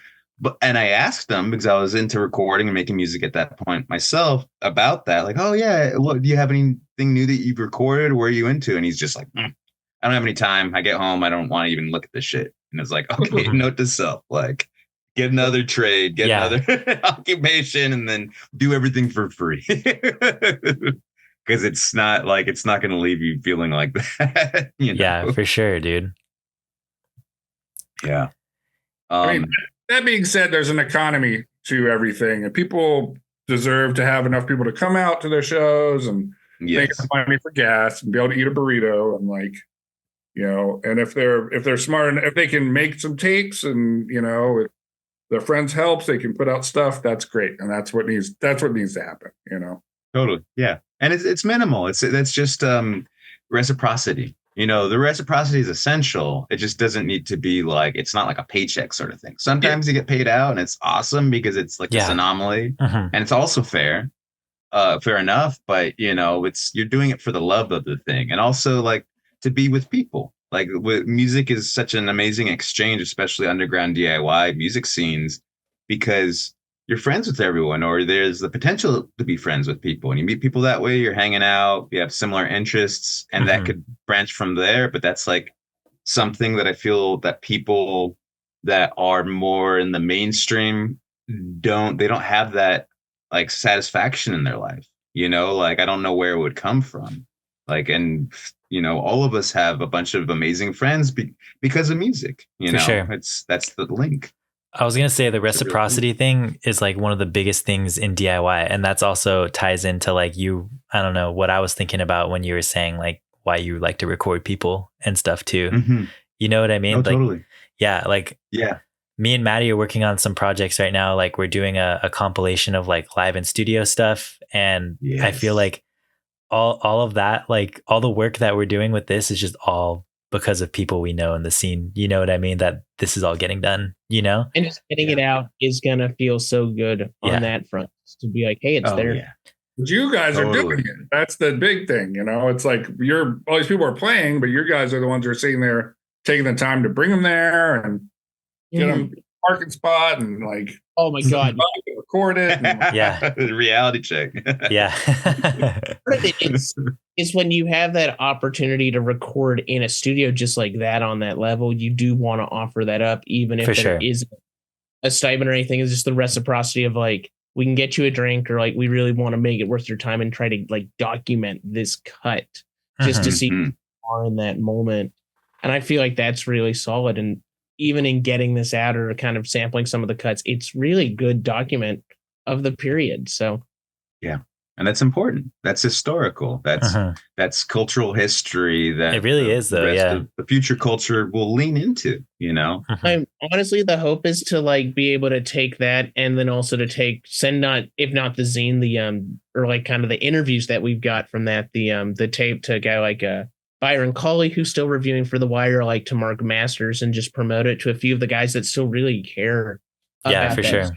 And I asked him, because I was into recording and making music at that point myself, about that. Like, oh yeah, what do you have anything new that you've recorded? Where are you into? And he's just like, I don't have any time. I get home, I don't want to even look at this shit. And it's like, okay, note to self, like, get another trade, get another occupation, and then do everything for free. Because it's not going to leave you feeling like that. You know? Yeah, for sure, dude. Yeah. I mean, that being said, there's an economy to everything, and people deserve to have enough people to come out to their shows and make money for gas and be able to eat a burrito, and like, you know, and if they're smart and if they can make some tapes, and you know, if their friends helps, they can put out stuff. That's great, and that's what needs to happen. You know, totally, yeah, and it's minimal. That's just reciprocity. You know, the reciprocity is essential. It just doesn't need to be like, it's not like a paycheck sort of thing. Sometimes you get paid out and it's awesome because it's like this anomaly, and it's also fair enough. But you know, you're doing it for the love of the thing, and also like to be with people. Like music is such an amazing exchange, especially underground DIY music scenes, because you're friends with everyone, or there's the potential to be friends with people, and you meet people that way. You're hanging out, you have similar interests, and that could branch from there. But that's like something that I feel that people that are more in the mainstream don't have that like satisfaction in their life. You know, like I don't know where it would come from. Like, and you know, all of us have a bunch of amazing friends because of music. You know, sure. That's the link. I was going to say the reciprocity thing is like one of the biggest things in DIY. And that's also ties into like I don't know what I was thinking about when you were saying like why you like to record people and stuff too. You know what I mean? Oh, like, totally. Yeah. Like, yeah. Me and Maddie are working on some projects right now. Like we're doing a compilation of like live and studio stuff. And I feel like all of that, like all the work that we're doing with this is just all because of people we know in the scene. You know what I mean? That this is all getting done, you know? And just getting it out is going to feel so good on that front, to be like, hey, it's there. Yeah. But you guys are doing it. That's the big thing, you know? It's like all these people are playing, but your guys are the ones who are sitting there taking the time to bring them there and get them parking spot and like, oh my God, record it. And, reality check. It's when you have that opportunity to record in a studio just like that on that level, you do want to offer that up, even if there isn't a stipend or anything. It's just the reciprocity of like, we can get you a drink, or like, we really want to make it worth your time and try to like document this cut just to see who you are in that moment. And I feel like that's really solid. And even in getting this out or kind of sampling some of the cuts, it's really good document of the period. So, yeah. And that's important. That's historical. That's cultural history that it really is, though. Yeah, the future culture will lean into. You know, honestly, the hope is to like be able to take that, and then also to send if not the zine, or like kind of the interviews that we've got from that, the tape to a guy like Byron Colley, who's still reviewing for The Wire, like to Mark Masters, and just promote it to a few of the guys that still really care. Yeah, for sure.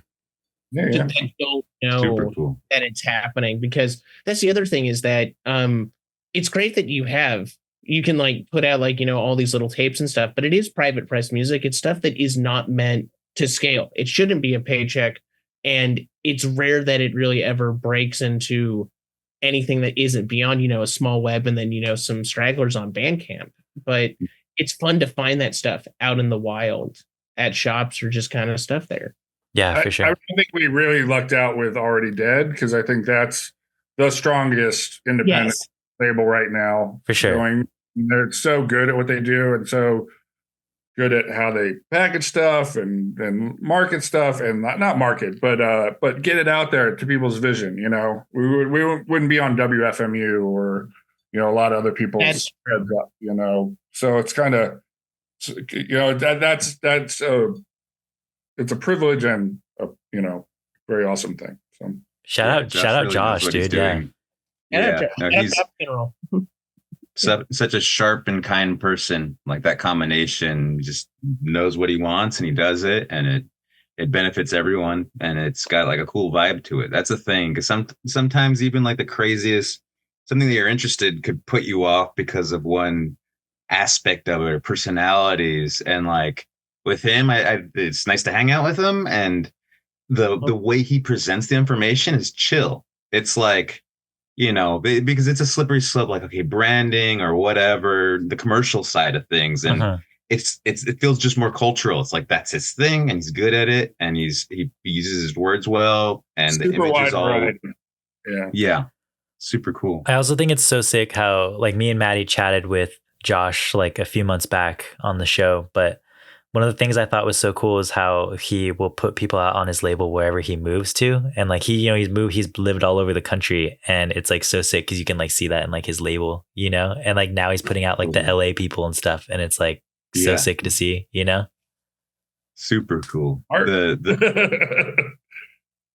That don't know that it's happening, because that's the other thing is that it's great that you can like put out like, you know, all these little tapes and stuff, but it is private press music. It's stuff that is not meant to scale. It shouldn't be a paycheck, and it's rare that it really ever breaks into anything that isn't beyond, you know, a small web and then, you know, some stragglers on Bandcamp. But it's fun to find that stuff out in the wild at shops or just kind of stuff there. Yeah, for sure. I think we really lucked out with Already Dead, because I think that's the strongest independent label right now. For sure. They're so good at what they do, and so good at how they package stuff and market stuff, and not market, but get it out there to people's vision. You know, we wouldn't be on WFMU or, you know, a lot of other people's heads up, you know. So it's kind of, you know, that's it's a privilege and a, you know, very awesome thing. So shout out Josh, dude. Yeah. Yeah, no, he's Funeral. such a sharp and kind person. Like that combination, just knows what he wants and he does it, and it benefits everyone, and it's got like a cool vibe to it. That's a thing, because sometimes even like the craziest something that you're interested could put you off because of one aspect of it or personalities. And like with him, I it's nice to hang out with him, and the way he presents the information is chill. It's like, because it's a slippery slope, like, okay, branding or whatever, the commercial side of things. And it feels just more cultural. It's like, that's his thing and he's good at it. And he uses his words well, and super the images all, yeah. Super cool. I also think it's so sick how like me and Maddie chatted with Josh like a few months back on the show, but one of the things I thought was so cool is how he will put people out on his label wherever he moves to. And like he's lived all over the country, and it's like so sick because you can like see that in like his label, and like now he's putting out like the LA people and stuff. And it's like so sick to see, Super cool.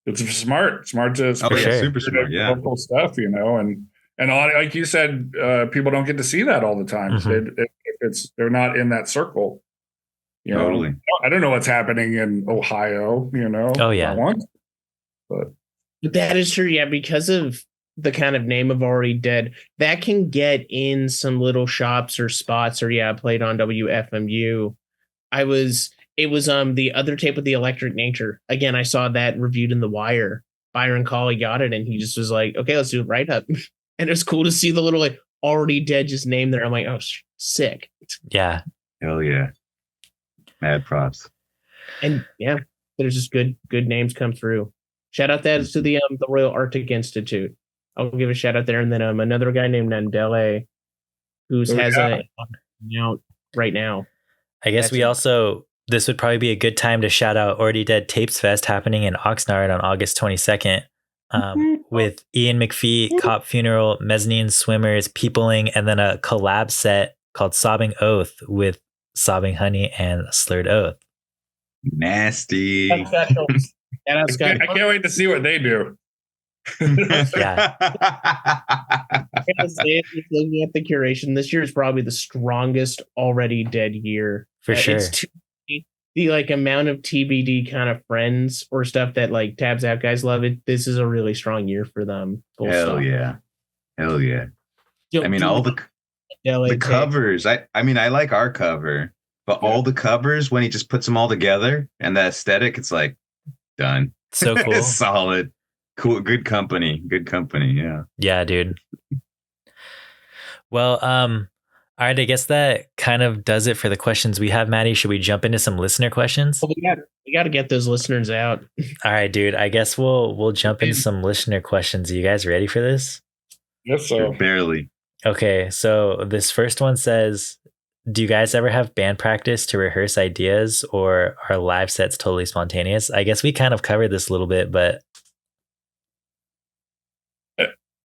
It's smart to super smart, local stuff, and like you said, people don't get to see that all the time. If they're not in that circle. Totally. I don't know what's happening in Ohio, Oh, yeah. But that is true. Yeah. Because of the kind of name of Already Dead, that can get in some little shops or spots, or played on WFMU. It was the other tape with the Electric Nature. Again, I saw that reviewed in The Wire. Byron Cawley got it, and he just was like, okay, let's do it right up. And it's cool to see the little like Already Dead just name there. I'm like, oh, sick. Yeah. Hell yeah. Mad props. And there's just good names come through. Shout out that to the Royal Arctic Institute. I'll give a shout out there, and then another guy named Nandele, has a out right now. I guess this would probably be a good time to shout out Already Dead Tapes Fest happening in Oxnard on August 22nd, with Ian McPhee, Cop Funeral, Mezzanine Swimmers, Peopling, and then a collab set called Sobbing Oath with Sobbing Honey and Slurred Oath. Nasty. I can't wait to see what they do. Yeah. Looking at the curation, this year is probably the strongest Already Dead year. For sure. The like amount of TBD kind of friends or stuff that like Tabs Out guys love it. This is a really strong year for them. Hell yeah. I mean, all the covers. I mean, I like our cover, but all the covers, when he just puts them all together and the aesthetic, it's like done. So cool. It's solid. Cool. Good company. Yeah. Yeah, dude. Well, all right. I guess that kind of does it for the questions we have, Maddie. Should we jump into some listener questions? Well, we got to get those listeners out. All right, dude. I guess we'll jump into some listener questions. Are you guys ready for this? Yes, sir. Barely. Okay, so this first one says, do you guys ever have band practice to rehearse ideas, or are live sets totally spontaneous? I guess we kind of covered this a little bit, but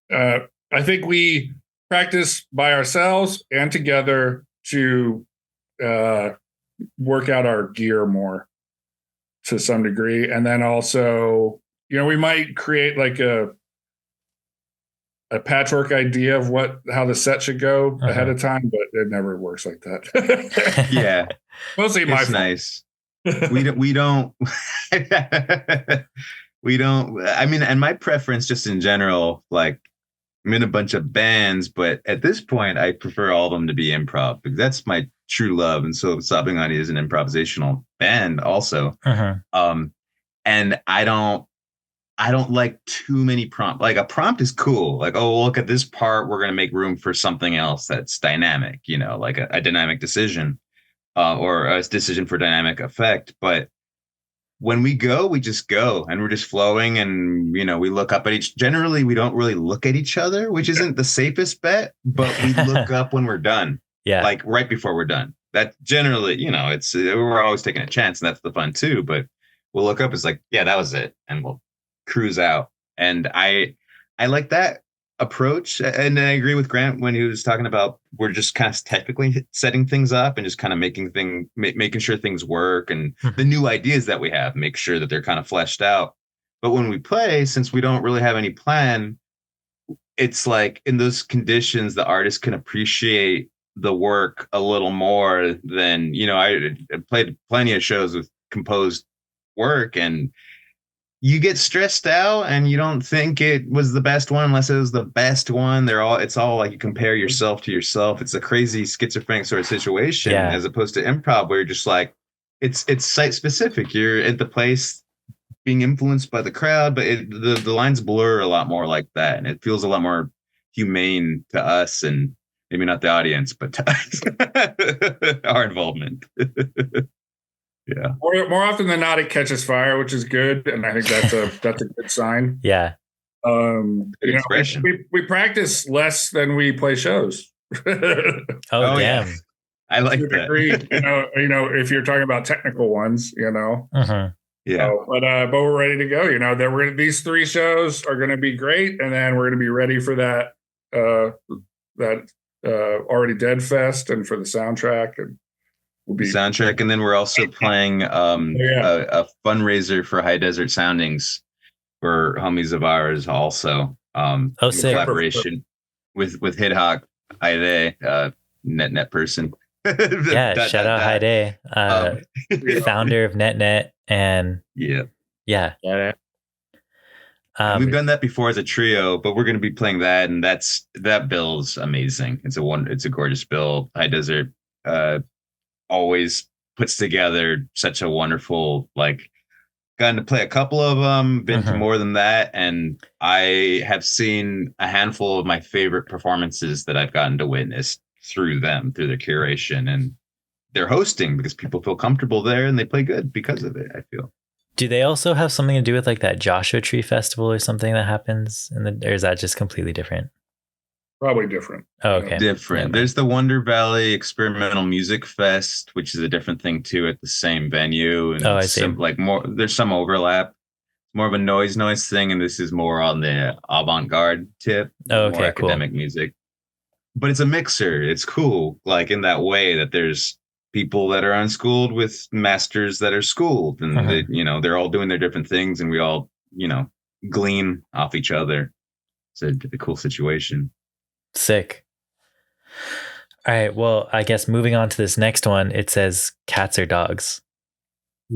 I think we practice by ourselves and together to work out our gear more to some degree. And then also, we might create like a patchwork idea of how the set should go ahead of time, but it never works like that. Yeah. Mostly my fault. Nice. We don't I mean, and my preference just in general, like I'm in a bunch of bands, but at this point I prefer all of them to be improv, because that's my true love. And so Sobbing Honey is an improvisational band also. And I don't like too many prompts. Like a prompt is cool. Like, oh, look at this part. We're going to make room for something else that's dynamic, like a dynamic decision or a decision for dynamic effect. But when we go, we just go and we're just flowing, and, we look up at generally we don't really look at each other, which isn't the safest bet, but we look up when we're done. Yeah. Like right before we're done. That generally, we're always taking a chance, and that's the fun too. But we'll look up, it's like, yeah, that was it. And we'll cruise out. And I like that approach. And I agree with Grant when he was talking about we're just kind of technically setting things up and just kind of making sure things work, and the new ideas that we have, make sure that they're kind of fleshed out. But when we play, since we don't really have any plan, it's like in those conditions, the artist can appreciate the work a little more than, I played plenty of shows with composed work, and you get stressed out and you don't think it was the best one unless it was the best one. It's all like you compare yourself to yourself. It's a crazy schizophrenic sort of situation, as opposed to improv where you're just like, it's site specific. You're at the place being influenced by the crowd, but the lines blur a lot more like that, and it feels a lot more humane to us, and maybe not the audience, but to us, our involvement. Yeah. More often than not, it catches fire, which is good, and I think that's a good sign. Yeah. Expression. We practice less than we play shows. Oh, damn. Yeah. I like that. Degree, if you're talking about technical ones, Uh-huh. Yeah. But we're ready to go. These 3 shows are going to be great, and then we're going to be ready for that Already Dead Fest and for the soundtrack, and we'll be soundtrack. And then we're also playing a fundraiser for High Desert Soundings for homies of ours, also in collaboration with Hidhawk Haide, net person. Yeah, shout out Haide, founder of NetNet, and yeah. We've done that before as a trio, but we're going to be playing that, and that bill's amazing. It's a gorgeous bill. High Desert always puts together such a wonderful, gotten to play a couple of them, been to more than that, and I have seen a handful of my favorite performances that I've gotten to witness through their curation, and their hosting, because people feel comfortable there and they play good because of it, I feel. Do they also have something to do with that Joshua Tree Festival or something that happens or is that just completely different? Probably different. Oh, okay. Different. Yeah. There's the Wonder Valley Experimental Music Fest, which is a different thing too, at the same venue. And I see. There's some overlap. More of a noise thing, and this is more on the avant-garde tip. Oh, okay, more academic music. But it's a mixer. It's cool, in that way that there's people that are unschooled with masters that are schooled, and they're all doing their different things, and we all glean off each other. It's a cool situation. Sick. All right, well, I guess moving on to this next one, it says cats or dogs.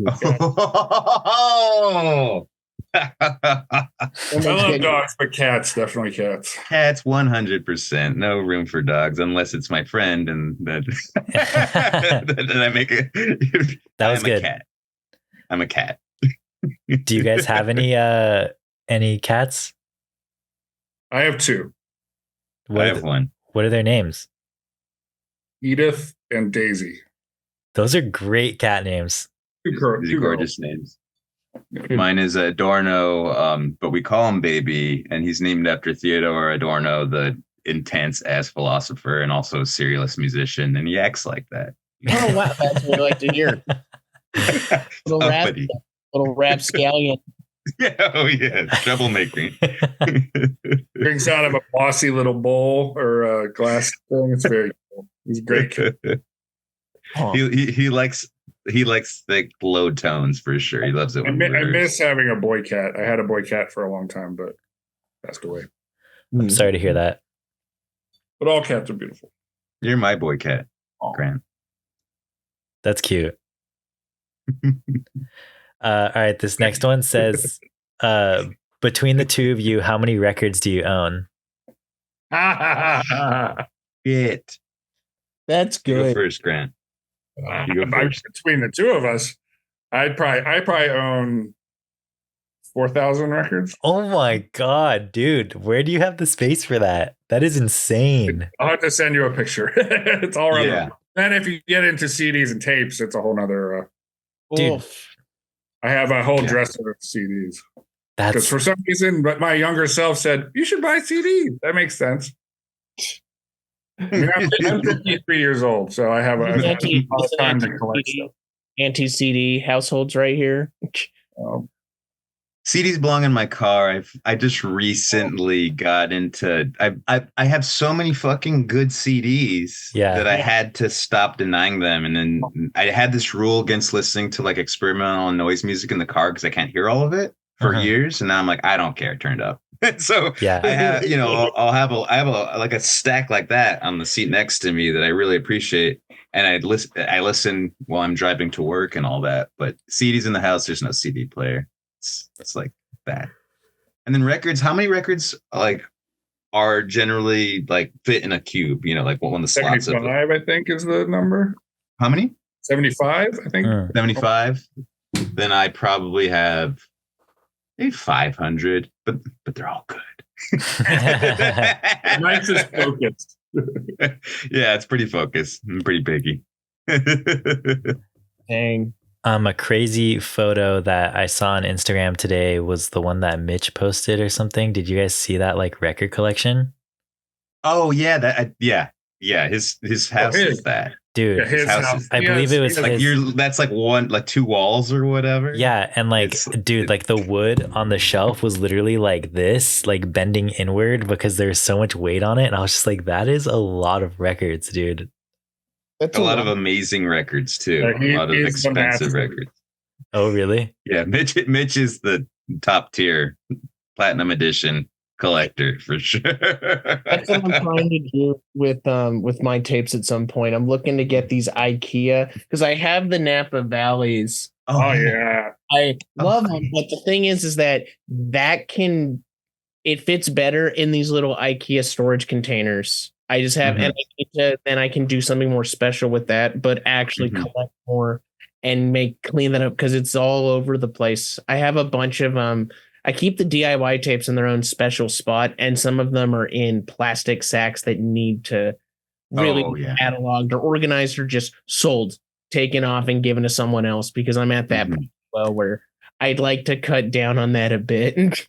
Oh. I love dogs, but cats, definitely cats. Cats, 100%. No room for dogs unless it's my friend, and that I make it. That was good. I'm a cat. Do you guys have any cats? I have 2. I have one. What are their names? Edith and Daisy. Those are great cat names. These are gorgeous names. Mine is Adorno, but we call him Baby, and he's named after Theodore Adorno, the intense ass philosopher and also a serious musician, and he acts like that. Oh wow, that's what I like to hear. Little rapscallion. Yeah, oh yeah, troublemaking. Drinks out of a bossy little bowl or a glass thing. It's very cool. He's a great kid. He likes thick, low tones for sure. He loves it. I miss having a boy cat. I had a boy cat for a long time, but passed away. I'm sorry to hear that. But all cats are beautiful. You're my boy cat, Grant. That's cute. All right, this next one says, between the 2 of you, how many records do you own? Shit. That's good. You go first, Grant. Between the 2 of us, I probably own 4,000 records. Oh my god, dude! Where do you have the space for that? That is insane. I'll have to send you a picture. It's all right. Yeah. Then if you get into CDs and tapes, it's a whole nother. Dude, I have a whole dresser of CDs. Because for some reason, but my younger self said you should buy CDs. That makes sense. I mean, I'm 53 years old, so I have a lot of time to collect stuff. Anti-CD households right here. CDs belong in my car. I just recently got into. I have so many fucking good CDs that I had to stop denying them, and then I had this rule against listening to experimental noise music in the car because I can't hear all of it for years, and now I'm like, I don't care. Turn it up. So Yeah. I have, I have a like a stack like that on the seat next to me that I really appreciate. And I listen while I'm driving to work and all that. But CDs in the house, there's no CD player. It's like that. And then records, how many records like are generally like fit in a cube? Like what one the slots of 75, I think, is the number. How many? 75, I think. 75. Then I probably have maybe 500, but they're all good. Mike's is focused. Yeah, it's pretty focused and pretty biggy. Dang. A crazy photo that I saw on Instagram today was the one that Mitch posted or something. Did you guys see that like record collection? Oh yeah, yeah. His house is that. Dude, Yeah, his house. I believe it was like that's like two walls or whatever. Yeah, and dude, like the wood on the shelf was literally like this, like bending inward because there's so much weight on it. And I was just like, that is a lot of records, dude. That's a lot of amazing records too. A lot of expensive records. Oh, really? Yeah, Mitch is the top tier platinum edition collector for sure. That's what I'm trying to do with my tapes at some point. I'm looking to get these IKEA because I have the Napa Valleys. Oh yeah. I love them, but the thing is that it fits better in these little IKEA storage containers. I just have, and then I can do something more special with that, but actually collect more and clean that up because it's all over the place. I have a bunch of I keep the DIY tapes in their own special spot, and some of them are in plastic sacks that need to really be cataloged or organized or just sold, taken off and given to someone else because I'm at that point where I'd like to cut down on that a bit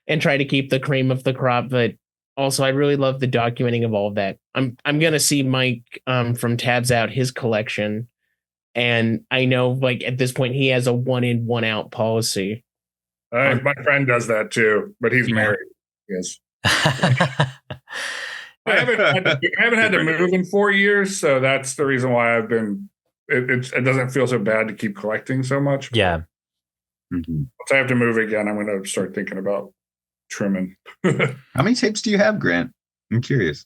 and try to keep the cream of the crop, but also I really love the documenting of all of that. I'm gonna see Mike from Tabs Out his collection, and I know like at this point he has a 1 in 1 out policy. My friend does that too, but he's married. Yes. I haven't had to move in 4 years, so that's the reason why I've been. It doesn't feel so bad to keep collecting so much. Yeah. Once I have to move again, I'm going to start thinking about trimming. How many tapes do you have, Grant? I'm curious.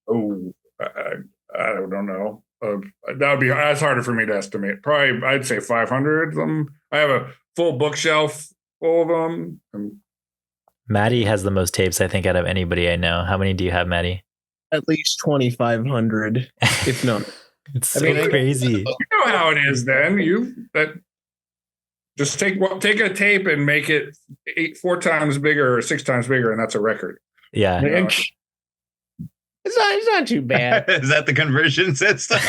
Oh, I don't know. That's harder for me to estimate. Probably, I'd say 500 of them. I have a full bookshelf full of them. Maddie has the most tapes, I think, out of anybody I know. How many do you have, Maddie? At least 2,500, if not. It's so crazy. You know how it is. Then just take a tape and make it 4 times bigger or 6 times bigger, and that's a record. Yeah. It's not too bad. Is that the conversion system?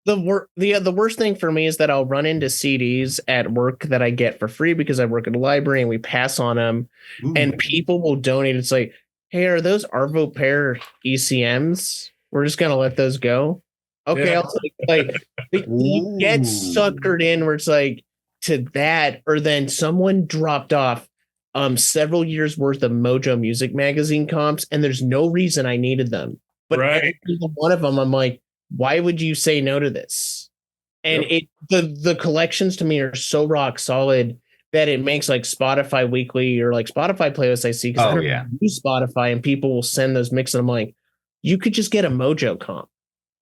The worst thing for me is that I'll run into CDs at work that I get for free because I work at a library and we pass on them. And people will donate. It's like, hey, are those Arvo Pair ECMs? We're just gonna let those go. Okay, yeah. I'll take you get suckered in where it's like to that, or then someone dropped off several years worth of Mojo Music Magazine comps, and there's no reason I needed them. But every single one of them, I'm like, why would you say no to this? And the collections to me are so rock solid that it makes like Spotify Weekly or like Spotify playlists I see because I don't use Spotify, and people will send those mixes. I'm like, you could just get a Mojo comp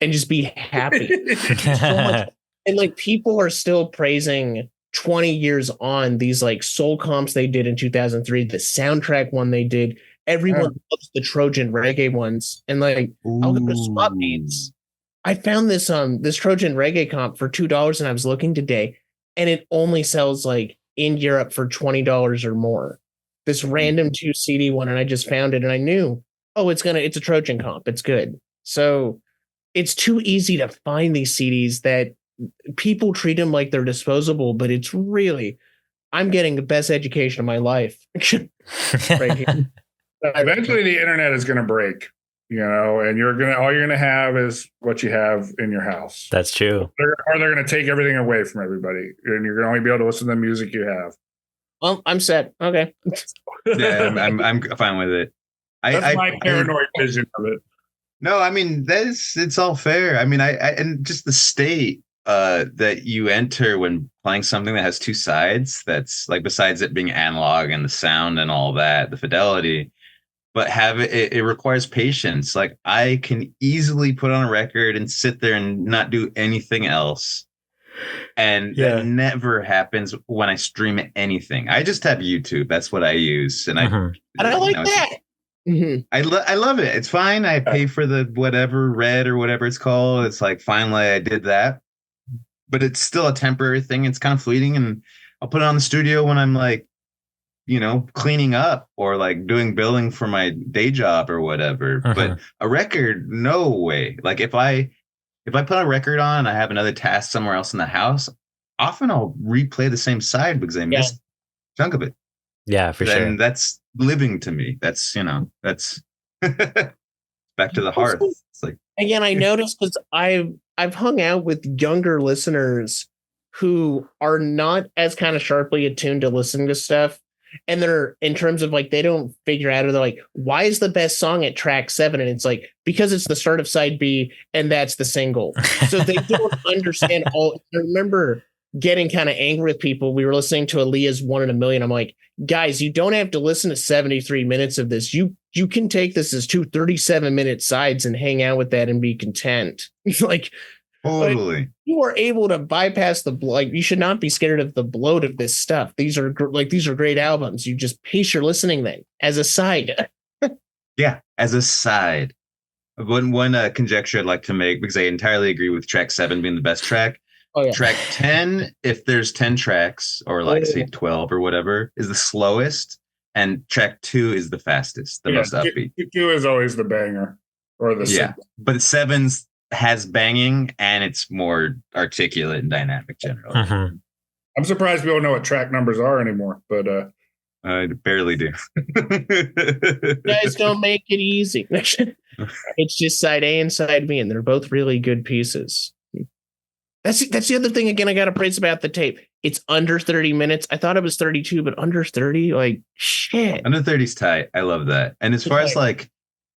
and just be happy. So much. And like people are still praising 20 years on these like soul comps they did in 2003, the soundtrack one they did. Everyone loves the Trojan reggae ones. And like, I'll go to Swap Meets. I found this this Trojan reggae comp for $2, and I was looking today, and it only sells like in Europe for $20 or more. This random 2 CD one, and I just found it, and I knew, it's a Trojan comp. It's good. So it's too easy to find these CDs that people treat them like they're disposable, but it's really, I'm getting the best education of my life. Right here. Eventually the internet is going to break, and all you're going to have is what you have in your house. That's true. They're going to take everything away from everybody, and you're going to only be able to listen to the music you have. Well, I'm set. Okay. Yeah, I'm fine with it. That's my paranoid vision of it. No, I mean it's all fair. I mean, and just the state that you enter when playing something that has two sides. That's like, besides it being analog and the sound and all that, the fidelity, but it requires patience. Like, I can easily put on a record and sit there and not do anything else. And that never happens when I stream anything. I just have YouTube. That's what I use. And I like that. I love it. It's fine. I pay for the whatever red or whatever it's called. It's like, finally I did that. But it's still a temporary thing. It's kind of fleeting. And I'll put it on the studio when I'm like, cleaning up or like doing billing for my day job or whatever. But a record, no way. Like, if I put a record on and I have another task somewhere else in the house, often I'll replay the same side because I missed a chunk of it. Yeah, for sure. And that's living to me. That's that's back to the hearth. It's like, again, I noticed because I've hung out with younger listeners who are not as kind of sharply attuned to listening to stuff. And they're, in terms of like, they don't figure out, or they're like, why is the best song at track 7? And it's like, because it's the start of side B and that's the single. So they don't understand all. I remember getting kind of angry with people. We were listening to Aaliyah's 1 in a Million. I'm like, guys, you don't have to listen to 73 minutes of this. You can take this as 2 37-minute sides and hang out with that and be content. Like, totally. You are able to bypass the, like, you should not be scared of the bloat of this stuff. These are great albums. You just pace your listening then as a side. Yeah, as a side. One conjecture I'd like to make, because I entirely agree with track 7 being the best track. Oh, yeah. Track 10, if there's 10 tracks, or like say 12 or whatever, is the slowest, and track 2 is the fastest, the most upbeat. 2 is always the banger, or the simple. But 7's has banging, and it's more articulate and dynamic generally. I'm surprised we don't know what track numbers are anymore, but I barely do. You guys don't make it easy. It's just side A and side B, and they're both really good pieces. That's the other thing, again, I got to praise about the tape. It's under 30 minutes. I thought it was 32, but under 30, like, shit. Under 30's tight. I love that. And as far as like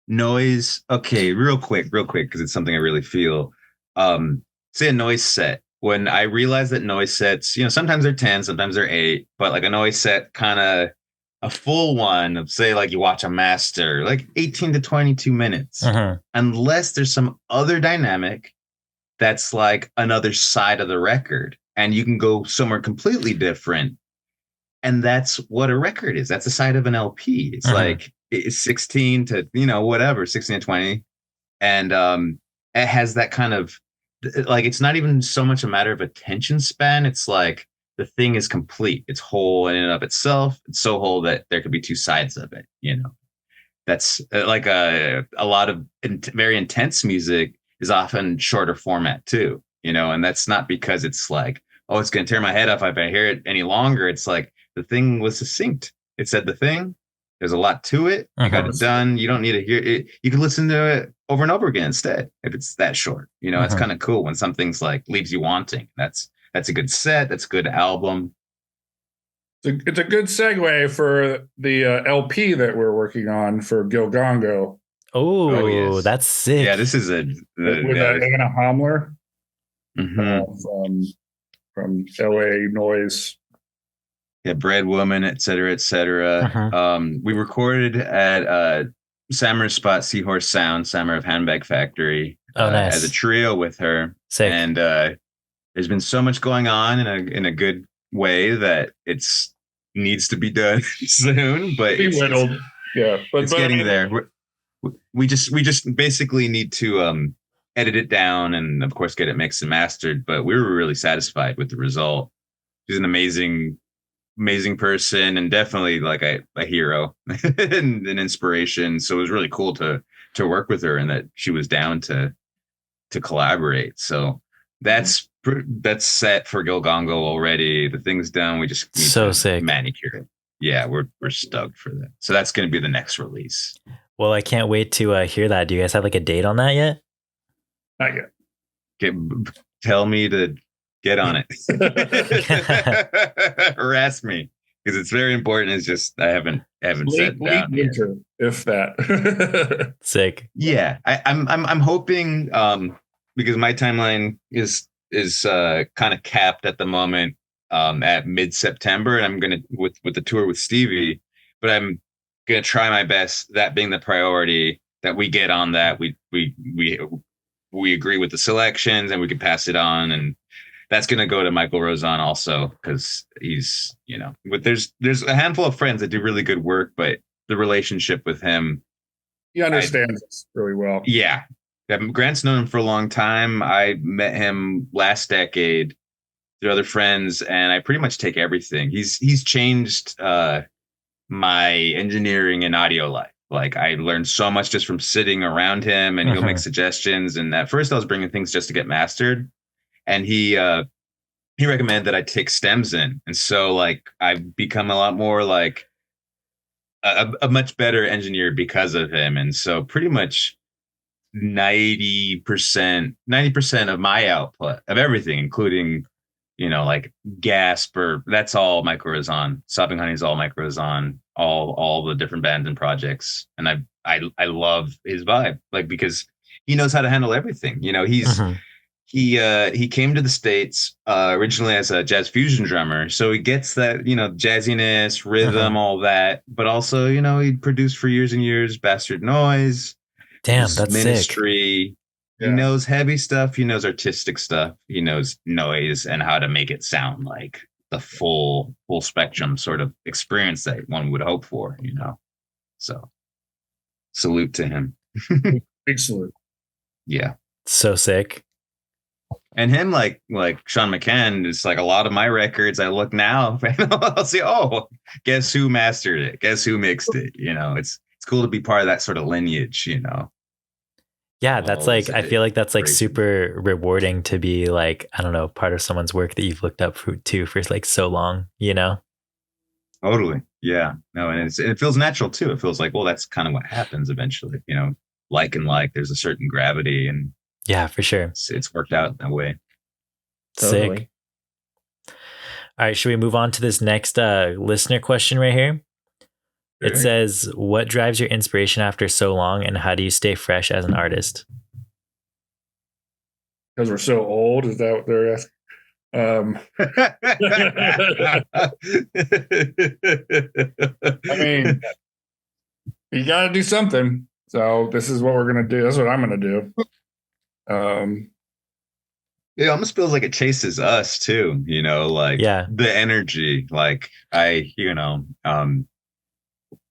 noise, okay, real quick, because it's something I really feel. Say a noise set. When I realize that noise sets, sometimes they're 10, sometimes they're 8, but like a noise set, kind of a full one of, say, like you watch a master, like 18 to 22 minutes, unless there's some other dynamic that's like another side of the record, and you can go somewhere completely different. And that's what a record is. That's the side of an LP. It's like, it's 16 to, whatever, 16 to 20. And it has that kind of, like, it's not even so much a matter of attention span. It's like the thing is complete. It's whole in and of itself. It's so whole that there could be two sides of it, That's like a lot of very intense music is often shorter format too, and that's not because it's like, oh, it's going to tear my head off if I hear it any longer. It's like, the thing was succinct. It said the thing. There's a lot to it. You got it done. You don't need to hear it. You can listen to it over and over again instead if it's that short. It's kind of cool when something's like leaves you wanting. That's a good set. That's a good album. It's a good segue for the LP that we're working on for Gilgongo. Oh, yes. That's sick. Yeah, this is with Anna Hamler from LA Noise. Yeah, Bread Woman, et cetera, et cetera. We recorded at Sammer's spot, Seahorse Sound, Sammer of Handbag Factory, nice. as a trio with her. Sick. And there's been so much going on in a good way that it's needs to be done soon. But it's getting there. We just basically need to edit it down and of course get it mixed and mastered. But we were really satisfied with the result. She's an amazing person, and definitely like a hero and an inspiration. So it was really cool to work with her, and that she was down to collaborate. So that's set for Gilgongo already. The thing's done. We just need to sick manicure it. Yeah, we're stoked for that. So that's going to be the next release. Well, I can't wait to hear that. Do you guys have like a date on that yet? Not yet. Tell me to get on it. Harass me, because it's very important. It's just I haven't sat down winter, if that. Sick. Yeah, I'm hoping because my timeline is is kind of capped at the moment at mid-September, and I'm gonna with the tour with Stevie, but I'm gonna try my best, that being the priority, that we get on that. We agree with the selections and we can pass it on, and that's gonna go to Michael Rozon also, because he's, but there's a handful of friends that do really good work, but the relationship with him, he understands us really well. Yeah. Grant's known him for a long time. I met him last decade through other friends, and I pretty much take everything. He's changed my engineering and audio life. Like, I learned so much just from sitting around him, and he'll make suggestions. And at first I was bringing things just to get mastered, and he recommended that I take stems in. And so, like, I've become a lot more like a much better engineer because of him. And so pretty much 90% of my output of everything, including, like Gasper, that's all Mike Rozon. Sobbing Honey is all Mike Rozon, all the different bands and projects. And I love his vibe, like, because he knows how to handle everything. He came to the States originally as a jazz fusion drummer, so he gets that, jazziness, rhythm, all that. But also, he produced for years and years Bastard Noise. Damn, that's Ministry. sick. He knows heavy stuff. He knows artistic stuff. He knows noise and how to make it sound like the full spectrum sort of experience that one would hope for. So salute to him. Big salute. Yeah, so sick. And him, like Sean McCann, is like a lot of my records. I look now, I'll see, oh, guess who mastered it? Guess who mixed it? It's cool to be part of that sort of lineage, Yeah, that's like, I feel like that's like super rewarding to be like, I don't know, part of someone's work that you've looked up to for like so long, Totally. Yeah. No, and it feels natural too. It feels like, well, that's kind of what happens eventually, there's a certain gravity, and yeah, for sure. It's worked out that way. Totally. Sick. All right, should we move on to this next listener question right here? It says, what drives your inspiration after so long, and how do you stay fresh as an artist? Because we're so old, is that what they're asking? I mean, you got to do something. So this is what we're going to do. That's what I'm going to do. It almost feels like it chases us too, the energy, like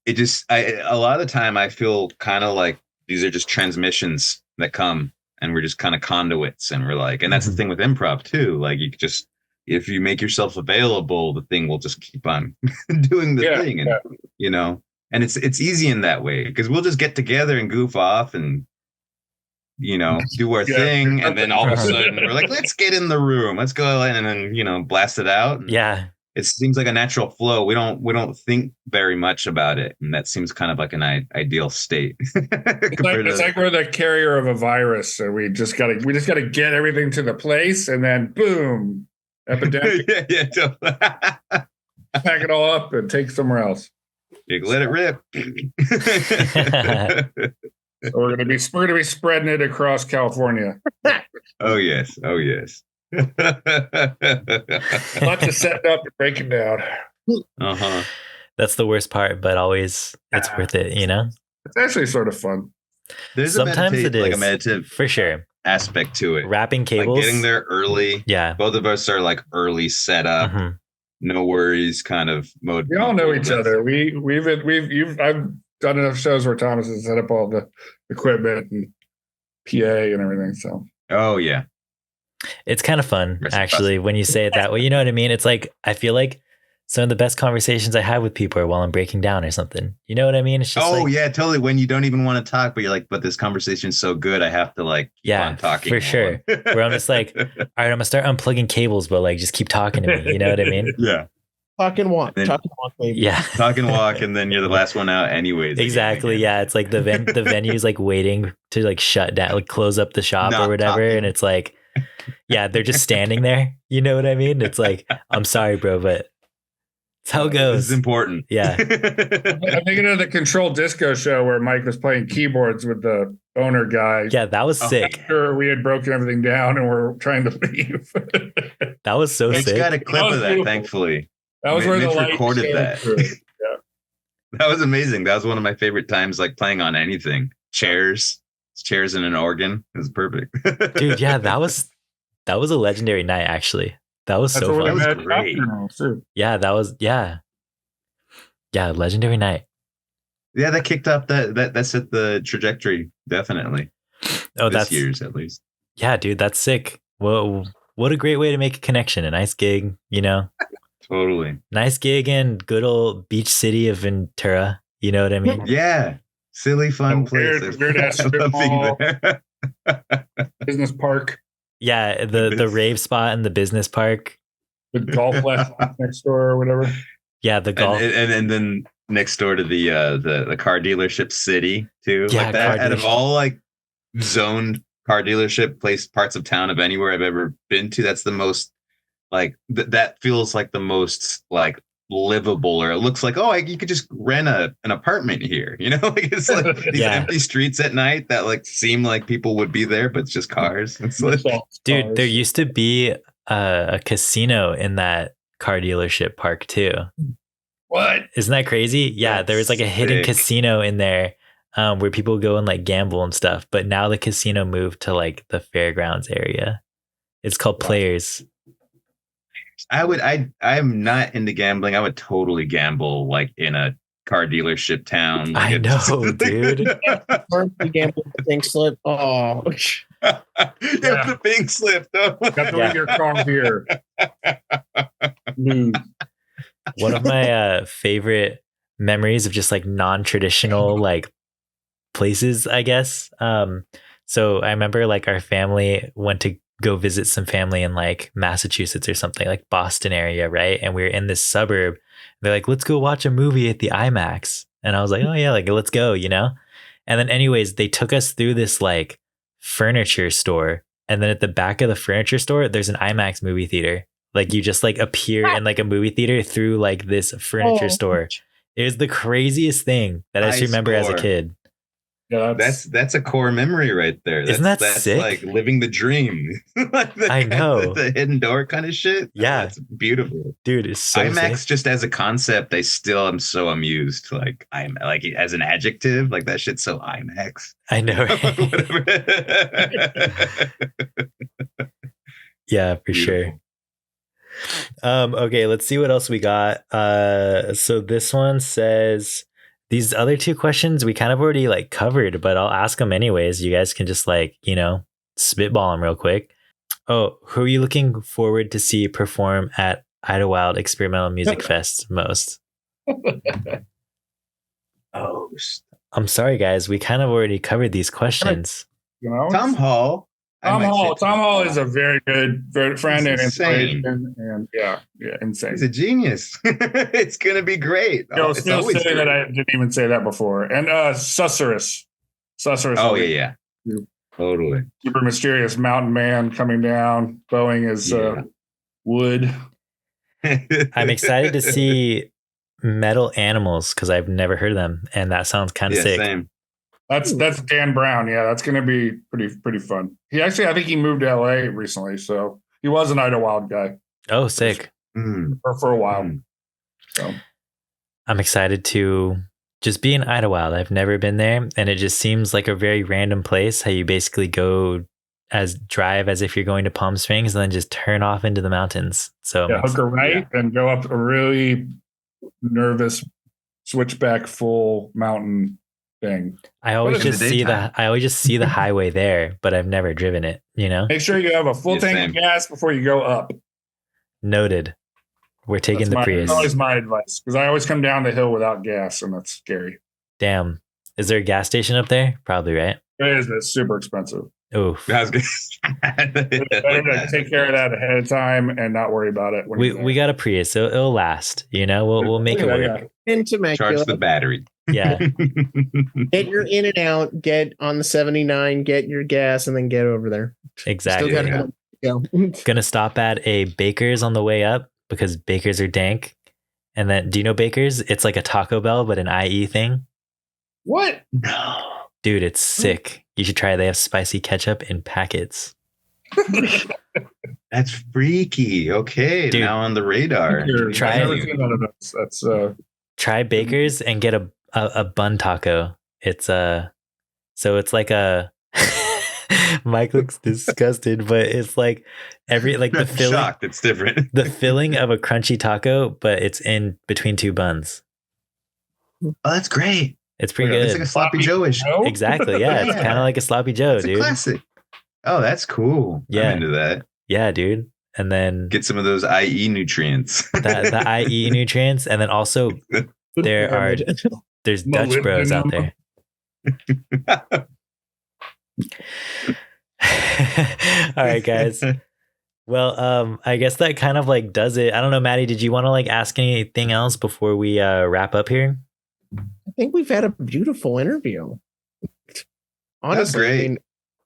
it just, a lot of the time I feel kind of like these are just transmissions that come, and we're just kind of conduits, and we're like, and that's the thing with improv too. Like, you just, if you make yourself available, the thing will just keep on doing the thing. And, and it's easy in that way, because we'll just get together and goof off and, do our thing. And then all of a sudden we're like, let's get in the room. Let's go in, and then, blast it out. And yeah. It seems like a natural flow. We don't think very much about it, and that seems kind of like an ideal state. It's like we're the carrier of a virus, so we just gotta get everything to the place, and then boom, epidemic. Pack it all up and take somewhere else. Let it rip. We're gonna be spreading it across California. Oh yes. Lots of setting up and breaking down. That's the worst part, but always it's worth it, It's actually sort of fun. There's sometimes it is like a meditative for sure aspect to it. Wrapping cables, like getting there early. Yeah, both of us are like early setup, no worries kind of mode. We all know each other. I've done enough shows where Thomas has set up all the equipment and PA and everything. So oh yeah. It's kind of fun, actually, when you say it that way. You know what I mean? It's like, I feel like some of the best conversations I have with people are while I'm breaking down or something. You know what I mean? It's just yeah, totally. When you don't even want to talk, but you're like, but this conversation is so good, I have to keep on talking. For sure. Where I'm just like, all right, I'm gonna start unplugging cables, but like, just keep talking to me. You know what I mean? Yeah. Talk and walk. Baby. Yeah. Talk and walk, and then you're the last one out anyways. Exactly. Yeah. It's like the venue's like waiting to like shut down, like close up the shop or whatever. Talking. And it's like, yeah, they're just standing there. You know what I mean? It's like, I'm sorry, bro, but That's how it This goes. is important. Yeah. I'm thinking of the Control Disco show where Mike was playing keyboards with the owner guy. Yeah, that was sick. After we had broken everything down and we're trying to leave. That was so It's sick. got a clip was of that, beautiful. thankfully. That was where the Mitch light recorded shone that. through. Yeah. That was amazing. That was one of my favorite times, like playing on anything. Chairs and an organ. It was perfect. Dude, yeah, that was a legendary night, actually. That was That's so where fun. we That was met great. Funerals, too. Yeah, that was yeah, legendary night. Yeah, that kicked up that set the trajectory, definitely. Oh, This that's year's at least. yeah, dude, that's sick. Well, what a great way to make a connection. A nice gig, you know. Totally. Nice gig in good old beach city of Ventura. You know what I mean? Yeah. Silly, fun A place. weird ass I love being mall. there. Business park Yeah, the rave spot in the business park. with golf lessons next door or whatever. Yeah, the golf. And then next door to the car dealership city too. Yeah, Like that, car out of dealership. all like zoned car dealership parts of town of anywhere I've ever been to, that's the most like that feels like the most like livable, or it looks like you could just rent an apartment here, you know. Like it's like these Yeah. empty streets at night that like seem like people would be there, but it's just cars. It's like, Dude, there used to be a casino in that car dealership park too. What? Isn't that crazy? Yeah, That's there was like a hidden sick. casino in there where people go and like gamble and stuff. But now the casino moved to like the fairgrounds area. It's called Players. I'm not into gambling. I would totally gamble like in a car dealership town. Like I know, dude. You gamble with the pink slip. Oh, Yeah, the pink slip. Though. Got to leave your car here. One of my favorite memories of just like non-traditional like places, I guess. So I remember like our family went to go visit some family in like Massachusetts or something, like Boston area, right? And we were in this suburb. They're like, let's go watch a movie at the IMAX. And I was like, oh yeah, like let's go, you know? And then anyways, they took us through this like furniture store. And then at the back of the furniture store, there's an IMAX movie theater. Like you just like appear in like a movie theater through like this furniture store. It was the craziest thing that I just High remember as a score. kid. Yeah, That's a core memory right there. Isn't that that's sick? like living the dream. Like I know. the hidden door kind of shit. Yeah. That's beautiful. Dude, it's so IMAX sick. just as a concept, I still am so amused. Like I'm like as an adjective, like that shit's so IMAX. I know. Right? Whatever. Yeah, for sure. Okay, let's see what else we got. So this one says these other two questions we kind of already like covered, but I'll ask them anyways. You guys can just like, you know, spitball them real quick. Oh, who are you looking forward to see perform at Idlewild Experimental Music Fest most? Oh, I'm sorry, guys. We kind of already covered these questions. you know, Tom Hall. Tom Hall is a very good friend and He's insane. inspiration, and yeah, insane. He's a genius. It's gonna be great. It's It's always silly great. that I didn't even say that before. And Susurrus. Oh yeah. Totally. Super mysterious mountain man coming down, bowing his wood. I'm excited to see Metal Animals because I've never heard of them, and that sounds kind of sick. Same. That's Dan Brown. Yeah, that's going to be pretty fun. He actually, I think he moved to LA recently, so he was an Idlewild guy Oh, sick. for a while. So I'm excited to just be in Idlewild. I've never been there, and it just seems like a very random place. How you basically drive as if you're going to Palm Springs, and then just turn off into the mountains. So hook a right and go up a really nervous switchback full mountain thing. I always in the just see daytime? I always just see the highway there, but I've never driven it. You know, Make sure you have a full Yeah, tank same. of gas before you go up. noted. We're taking the Prius. That's always my advice, because I always come down the hill without gas, and that's scary. Damn, is there a gas station up there? Probably, right? It is. It's super expensive. Oof. That was good. Better to take care of that ahead of time and not worry about it. When you're there. We got a Prius. It'll last. You know, we'll make it work. in Temecula. Charge the battery. Yeah. Get your in and out. Get on the 79. Get your gas, and then get over there. Exactly. Still got to go. Gonna stop at a Baker's on the way up because Baker's are dank, And then, do you know Baker's? It's like a Taco Bell, but an IE thing. What? No. Dude, it's sick. You should try it. They have spicy ketchup in packets. That's freaky. Okay, Dude, now on the radar. Try I've never it. seen one of those. That's Try Baker's and get a bun taco. It's so it's like a Mike looks disgusted, but it's like the filling. Shocked, it's different. The filling of a crunchy taco, but it's in between two buns. Oh, that's great. It's pretty good. It's like a sloppy Joe-ish. Joe? Exactly. Yeah, it's kind of like a sloppy Joe, It's a dude. classic. Oh, that's cool. Yeah. I'm into that. Yeah, dude. And then Get some of those IE nutrients. the IE nutrients, and then also there's Dutch bros out there. All right, guys. Well, I guess that kind of like does it. I don't know, Maddie, did you want to like ask anything else before we wrap up here? I think we've had a beautiful interview. Honestly, That's great. I mean,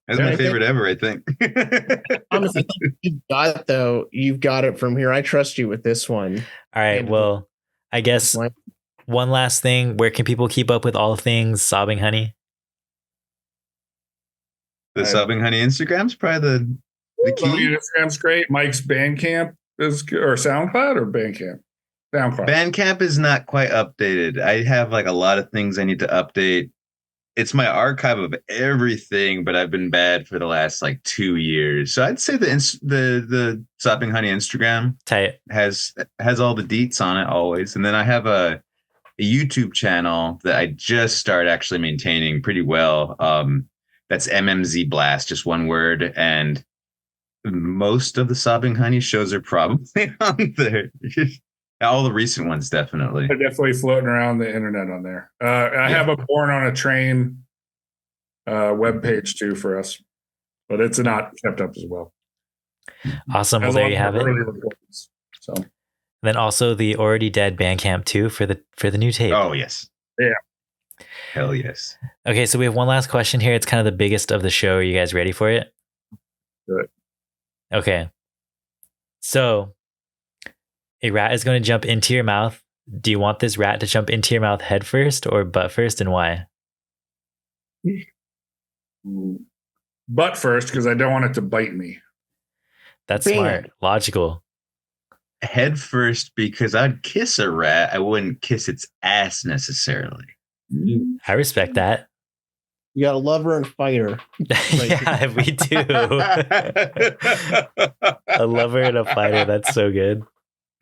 That's my favorite ever, I think. honestly, you've got it from here. I trust you with this one. All right. Well, I guess one last thing. Where can people keep up with all things Sobbing Honey? The Sobbing Honey Instagram's probably the key. Instagram's great. Mike's Bandcamp is or SoundCloud or Bandcamp. SoundCloud. Bandcamp is not quite updated. I have like a lot of things I need to update. It's my archive of everything, but I've been bad for the last like 2 years. So I'd say the Sobbing Honey Instagram Tight. has all the deets on it always. And then I have a YouTube channel that I just started actually maintaining pretty well. That's MMZ Blast, just one word. And most of the Sobbing Honey shows are probably on there. All the recent ones, definitely. They're definitely floating around the internet on there. I have a Born on a Train webpage too for us, but it's not kept up as well. Awesome. Well, there you have it. So Then also the Already Dead Bandcamp too for the new tape. Oh yes. Yeah. Hell yes. Okay, so we have one last question here. It's kind of the biggest of the show. Are you guys ready for it? Good. Okay. So a rat is going to jump into your mouth. Do you want this rat to jump into your mouth head first or butt first, and why? Butt first, because I don't want it to bite me. That's Bam. smart. Logical. Head first, because I'd kiss a rat. I wouldn't kiss its ass necessarily. I respect that. You got a lover and fighter. Yeah, we do. A lover and a fighter. That's so good.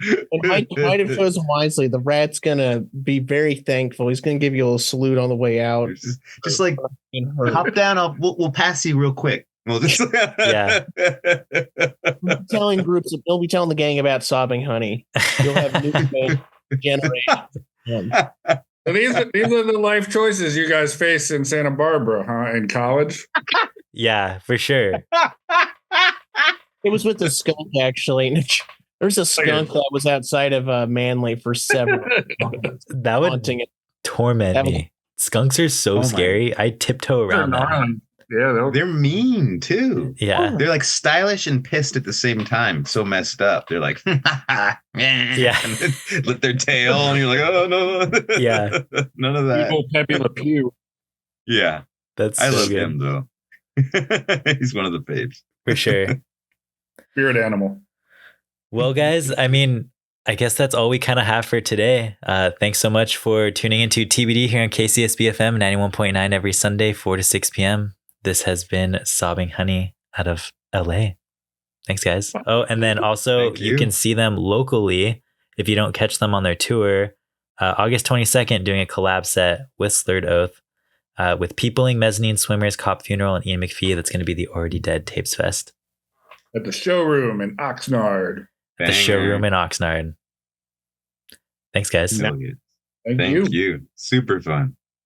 And Mike have chosen wisely. The rat's gonna be very thankful. He's gonna give you a little salute on the way out. Just like hop down. We'll pass you real quick. We'll just Yeah. He'll be telling the gang about Sobbing Honey. You'll have new generation. So these are the life choices you guys face in Santa Barbara, huh? In college. Yeah, for sure. It was with the skunk, actually. There was a skunk that was outside of Manly for several months. That would haunting it. torment me. Skunks are so scary. I tiptoe around them. Yeah, they're mean too. Yeah. They're like stylish and pissed at the same time. So messed up. They're like, yeah, and then lift their tail, and you're like, oh no, yeah, none of that. People Pepe Le Pew. Yeah, that's I so love good. him though. He's one of the faves for sure. Spirit animal. Well, guys, I mean, I guess that's all we kind of have for today. Thanks so much for tuning into TBD here on KCSB FM 91.9 every Sunday, 4 to 6 p.m. This has been Sobbing Honey out of LA. Thanks, guys. Oh, and then also you can see them locally if you don't catch them on their tour. August 22nd, doing a collab set with Slurred Oath, with Peopling, Mezzanine Swimmers, Cop Funeral, and Ian McPhee. That's going to be the Already Dead Tapes Fest. At the showroom in Oxnard. The showroom in Oxnard. Thanks, guys. Thank you. Super fun.